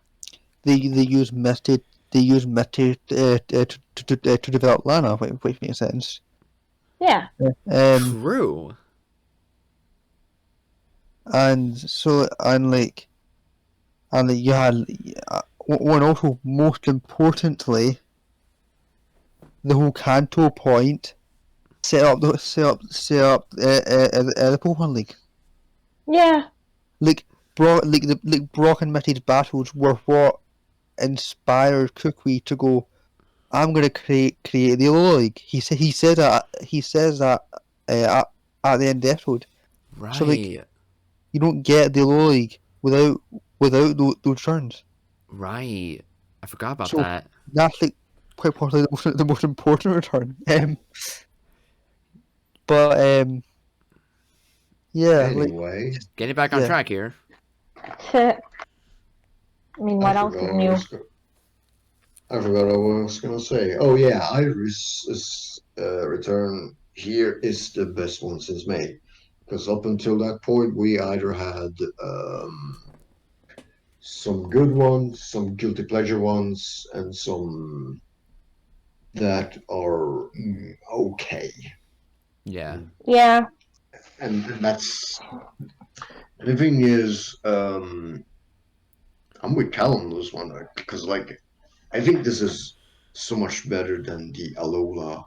they use Misty. They use Misty to develop Lana, which makes sense. Yeah. True. And so and you had and also most importantly, the whole Kanto point set up the Pokemon League. Yeah. Like Brock and Mitty's battles were what inspired Kukui to go, I'm gonna create the Alola League. He says that at the end of the episode. Right. So, like, you don't get the Alola League without those turns. Right. I forgot about So- that. That's like quite possibly the most important return. Yeah, like Anyway, Getting back on Yeah. track here. I mean, what else is forgot new? I forgot what I was gonna say. Oh yeah, Iris' return here is the best one since May, because up until that point we either had some good ones, some guilty pleasure ones, and some that are okay. Yeah. Yeah. And that's the thing is, I'm with Callum on this one because, like, I think this is so much better than the Alola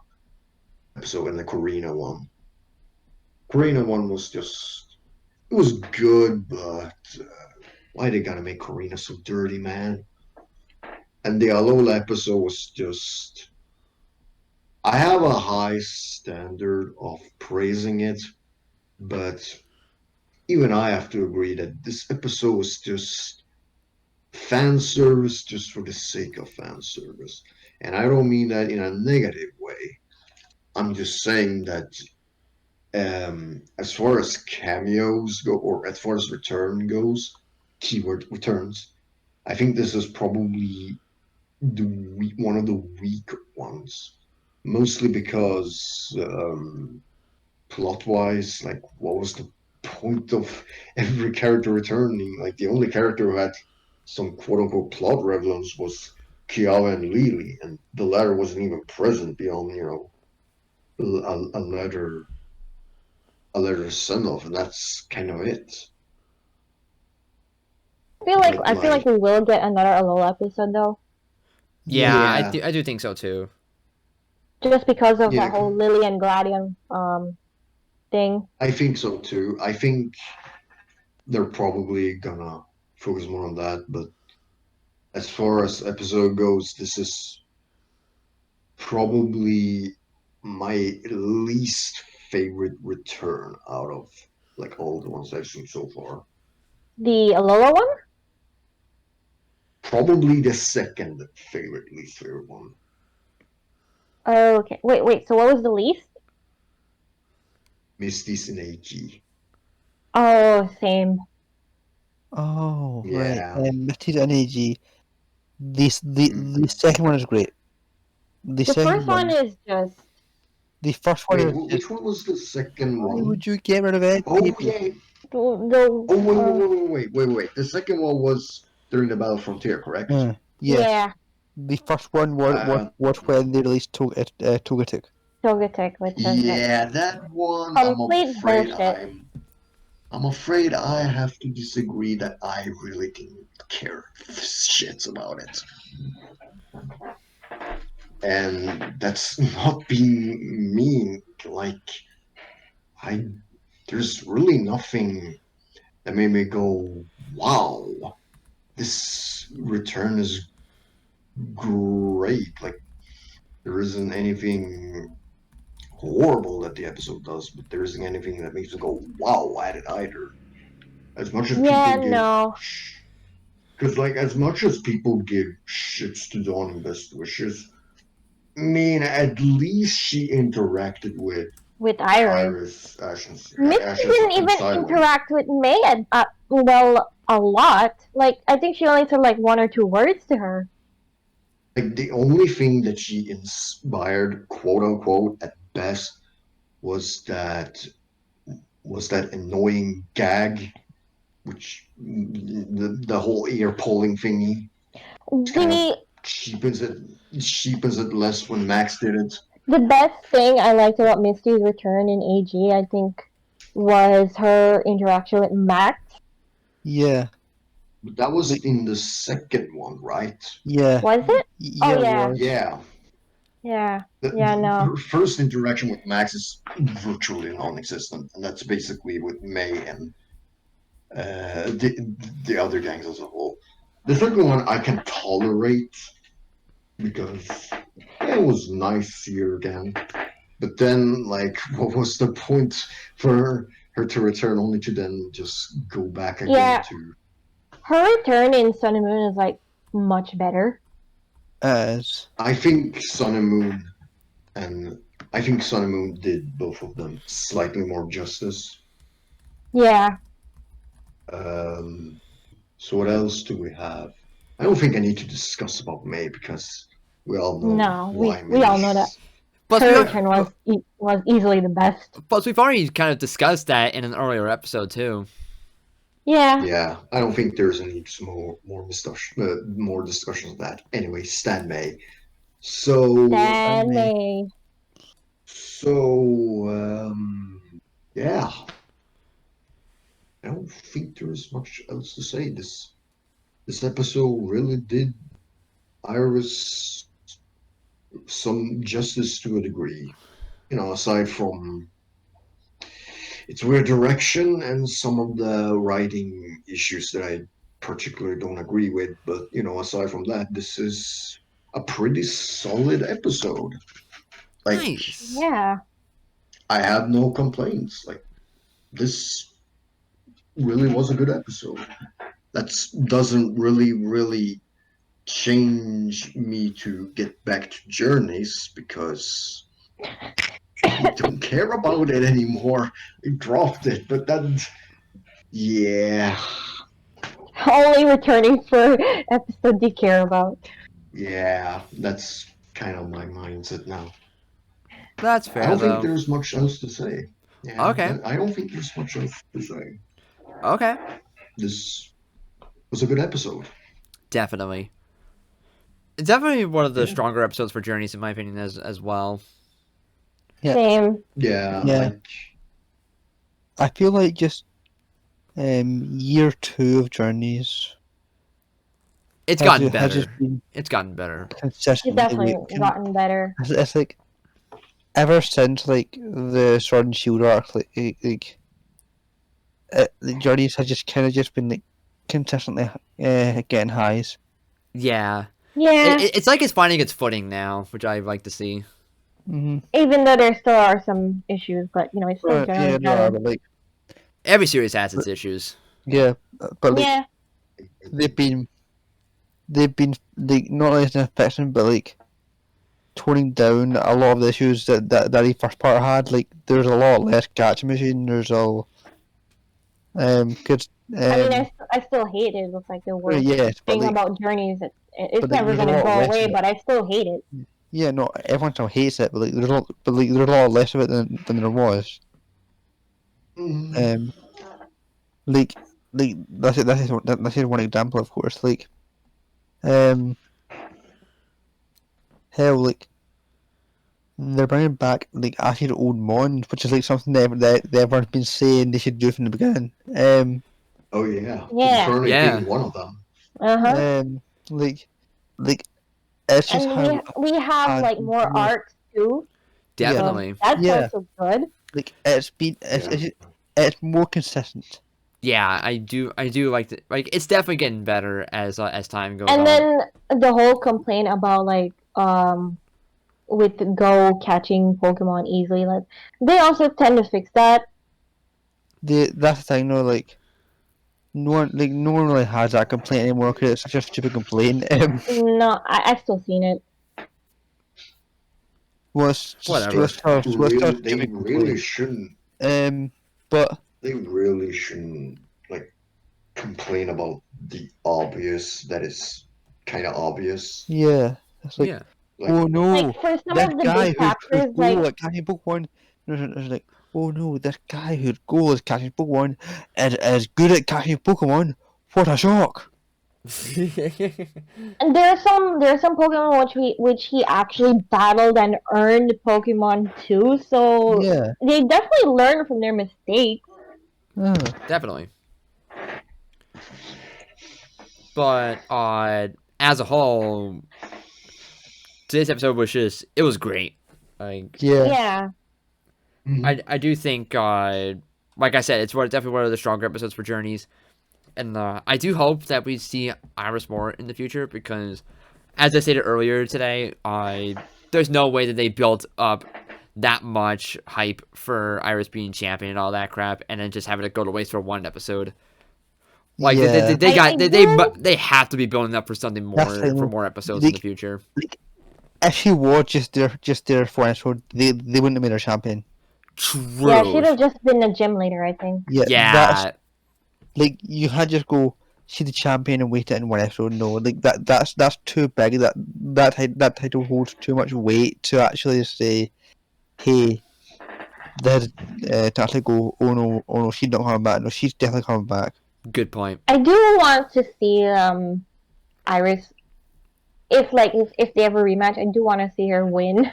episode and the Corina one. Corina one was just, it was good, but why they gotta make Corina so dirty, man? And the Alola episode was just, I have a high standard of praising it, but even I have to agree that this episode was just fan service just for the sake of fan service. And I don't mean that in a negative way. I'm just saying that as far as cameos go, or as far as return goes, keyword returns, I think this is probably one of the weak ones. Mostly because plot wise, like, what was the point of every character returning? Like, the only character who had some quote unquote plot relevance was Kiala and Lily, and the latter wasn't even present beyond, a letter send off, and that's kind of it. I feel like we will get another Alola episode though. Yeah, Yeah. I do think so too. Just because of Yeah. that whole Lily and Gladion thing. I think so too. I think they're probably gonna focus more on that, but as far as episode goes, this is probably my least favorite return out of like all the ones I've seen so far. The Alola one? Probably the second favorite, least favorite one. Okay. Wait. So what was the least? Misty's in AG. Oh, same. Oh, right. Yeah. Misty's an AG. Mm. The second one is great. The The second first one one, is just. the first one Wait, is just, which one was the second why one? would you get rid of Ed, Oh people? yeah. The, Oh wait. The second one was during the Battle Frontier, correct? Yes. yeah, The first one was when they released Togetic. Togetic, which is like Yeah, that one. complete bullshit. I'm afraid I have to disagree that I really didn't care shits about it. And that's not being mean. Like, I there's really nothing that made me go, wow, this return is great. Like, there isn't anything horrible that the episode does, but there isn't anything that makes me go, wow, at it either. As much as Yeah, people give, no. because like as much as people give shits to Dawn and Best Wishes, I mean, at least she interacted With Iris. Iris, Ashes, Misty didn't even silent. interact with May well a lot. Like I think she only said like 1 or 2 words to her. Like the only thing that she inspired, quote unquote, at best, was that annoying gag, which the whole ear pulling thingy kind of The cheapens it less when Max did it. the best thing I liked about Misty's return in AG, I think, was her interaction with Max. Yeah. But that was in the second one, right? Yeah. Was it? Yeah, Oh, yeah. it was. Yeah. Yeah. Yeah, no. Her first interaction with Max is virtually non-existent, and that's basically with May and the other gangs as a whole. The second one I can tolerate because it was nice to see her again. But then, like, what was the point for her to return only to then just go back again Yeah. to? Her return in Sun and Moon is like much better. As I think Sun and Moon did both of them slightly more justice. Yeah. So what else do we have? I don't think I need to discuss about May because we all know No, why we all know that. Plus, Her return was easily the best. plus, we've already kind of discussed that in an earlier episode too. Yeah. Yeah, I don't think there's a need for more discussion of that. Anyway, Stan May. So Stan May. Yeah. I don't think there's much else to say. This episode really did Iris some justice to a degree. You know, aside from its weird direction and some of the writing issues that I particularly don't agree with, but you know, aside from that, this is a pretty solid episode. Like, Nice. Yeah. I have no complaints. Like, this really was a good episode. That doesn't really change me to get back to Journeys because I don't care about it anymore. I dropped it, but yeah. Only returning for episode you care about. Yeah, that's kind of my mindset now. That's I fair don't think though. there's much else to say. Yeah, Okay. I don't think there's much else to say. Okay. This was a good episode. Definitely. It's definitely one of the Yeah. stronger episodes for Journeys, in my opinion, as well. Yeah. Same. Yeah, Yeah. like I feel like just year 2 of Journeys It's has gotten ju- has better. just been It's gotten better. It's consistently definitely weak. gotten better. It's like ever since like the Sword and Shield arc, the Journeys have just kind of just been like consistently getting highs. Yeah. Yeah. It's like it's finding its footing now, which I like to see. Mm-hmm. Even though there still are some issues, but you know, it's still generally Yeah, better. but like Every series has its issues. yeah, but like Yeah. they've been like not only affecting but like toning down a lot of the issues that he first part had. Like there's a lot less catch machine. There's a good I mean, I still hate it. It's like the worst yes, but thing like about journeys. It's but like, never there's a gonna lot go less away, of it. but I still hate it. Yeah, no, everyone still hates it, but like there's a lot less of it than there was. Mhm. Like that's one example, of course. Like um, hell, like they're bringing back like Ash's old Mon, which is like something that everyone's been saying they should do from the beginning. Oh yeah. Yeah. Infernape Yeah. being one of them. Uh-huh. Like it's just And how we have had like more more arcs too. yeah So Definitely. that's yeah also good. like it's more consistent. Yeah, I do like it's definitely getting better as time goes And on. then the whole complaint about like with Go catching Pokemon easily, like they also tend to fix that. That's the thing though, like no one really has that complaint anymore because it's such a stupid complaint. No, I still seen it. Well, it's Whatever. just a They stupid really complaint. shouldn't. But They really shouldn't like complain about the obvious that is kind of obvious. yeah, it's like Yeah. Like, oh no, Like for some this of the guy big who's chapters, goal like at catching Pokemon. It's like oh no, this guy whose goal is catching Pokemon is good at catching Pokemon. What a shock! and there are some Pokemon which he actually battled and earned Pokemon too. So Yeah, they definitely learn from their mistakes. Definitely. But as a whole, today's episode was it was great. Like yeah, Yeah. I do think like I said, it's definitely one of the stronger episodes for Journeys. And I do hope that we see Iris more in the future because, as I stated earlier today, there's no way that they built up that much hype for Iris being champion and all that crap, and then just having it go to waste for one episode. Like yeah. they have to be building up for something That's more like, for more episodes in the like, future. if she was just there for an episode, they wouldn't have made her champion. Yeah, she'd True. have just been a gym leader, I think. Yeah, that's Yeah. like you had to just go see the champion and wait it in one episode. No, like that's too big. That title holds too much weight to actually say, hey, to actually go, oh no, she's not coming back. No, she's definitely coming back. Good point. I do want to see Iris if they ever rematch. I do want to see her win,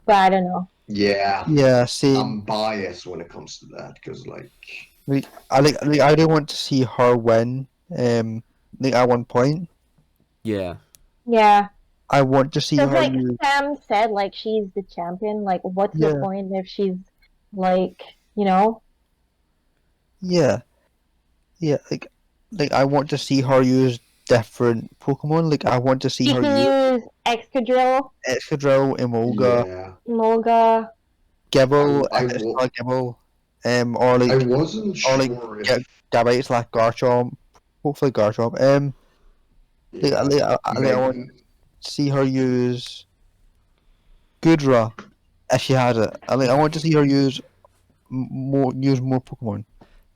but I don't know. yeah, Yeah, same. I'm biased when it comes to that because like I do want to see her win. Like at one point, Yeah. Yeah, I want to see because her like use. Sam said, like she's the champion. Like, what's the Yeah. point if she's like, you know? Yeah, like I want to see her use different Pokemon. Like I want to see She her can use use Excadrill, Excadrill, Emolga, yeah, Molga. Gibble, I if it's wa- not Gibble, or I like wasn't or like sure Ga- if Gabite slash Garchomp. Hopefully Garchomp. yeah, I want Meg- to see her use Goodra if she has it. I want to see her use more Pokemon.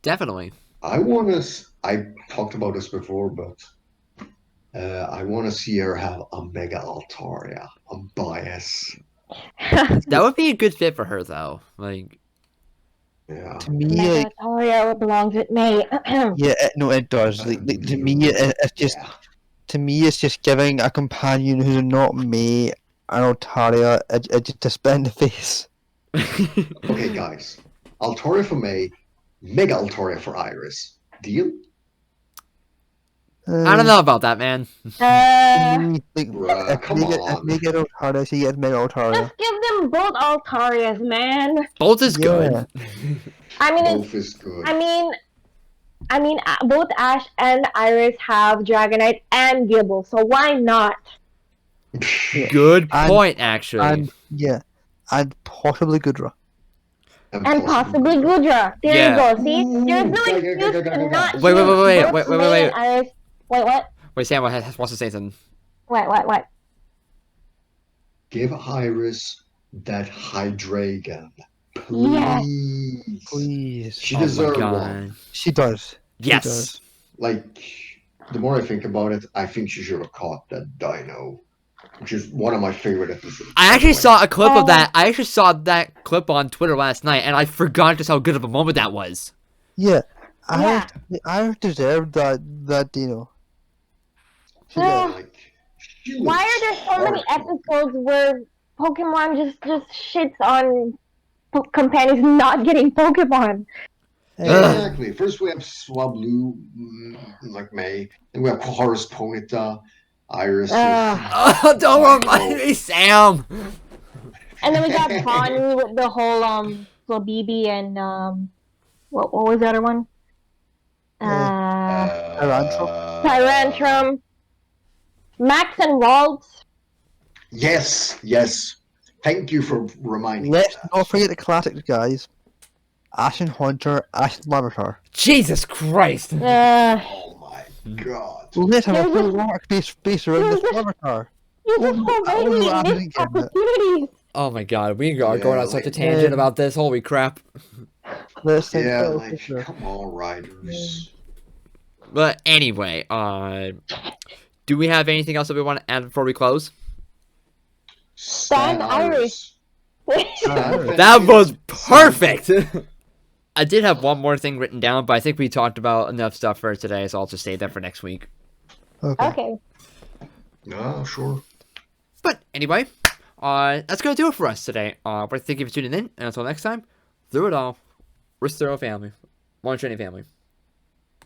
Definitely. I want to. I talked about this before, but I want to see her have a Mega Altaria. I'm biased. That would be a good fit for her though. Like Yeah. To me, like Megatoria belongs with me. yeah, no, it does. Like to me, it's just Yeah. to me, it's just giving a companion who's not me an Altaria just a spit in the face. Okay, guys. Altaria for May, Mega Altaria for Iris. Deal? I don't know about that, man. To me, like, Bruh, come if on. they get Altaria, she gets Mega Altaria. Just give them both Altarias, man. Both is good. I mean, Both is good. both Ash and Iris have Dragonite and Gibble, so why not? Good And- point, actually. And yeah, and possibly Goodra. And possibly Gudra. There Yeah. you go. See? There's no Go, excuse go, go, to go, go. not Wait, choose wait, both wait, May and Iris. Wait, what? Wait, Sam wants to say something. What? Give Iris that Hydreigon. Yes. Please. Please. She Oh my deserves god. one. She does. Yes. does. Like, the more I think about it, I think she should have caught that dino. Which is one of my favorite episodes. I actually saw a clip of Oh. that. I actually saw that clip on Twitter last night, and I forgot just how good of a moment that was. Yeah. Yeah. I deserved that Dino. She Yeah. does. Like, she Why was are there so many heartbroken. episodes where Pokemon just shits on companions not getting Pokemon? Ugh. Exactly. First we have Swablu, like May, then we have Horace Ponyta, Iris. Oh, don't remind me, Sam. And then we got Bonnie with the whole Flabibi and what was the other one? Tyrantrum. Max and Walt. Yes. Thank you for reminding me. Let's of that. not forget the classics, guys. Ashen Haunter, Ashen Laboratory. Jesus Christ. Oh my god. Let's have a There's full a- water space around there's this a- Laboratory. You're just Oh, providing I me didn't missed get that. opportunities. Oh my god, we are Yeah, going on such a like- tangent about this. Holy crap. Let's think Yeah, about like, it. come on, Riders. But anyway, do we have anything else that we want to add before we close? Stan Iris. Iris. That was perfect. I did have one more thing written down, but I think we talked about enough stuff for today, so I'll just save that for next week. Okay. No, sure. But anyway, that's gonna do it for us today. But thank you for tuning in, and until next time, through it all, we're still a family, one training family.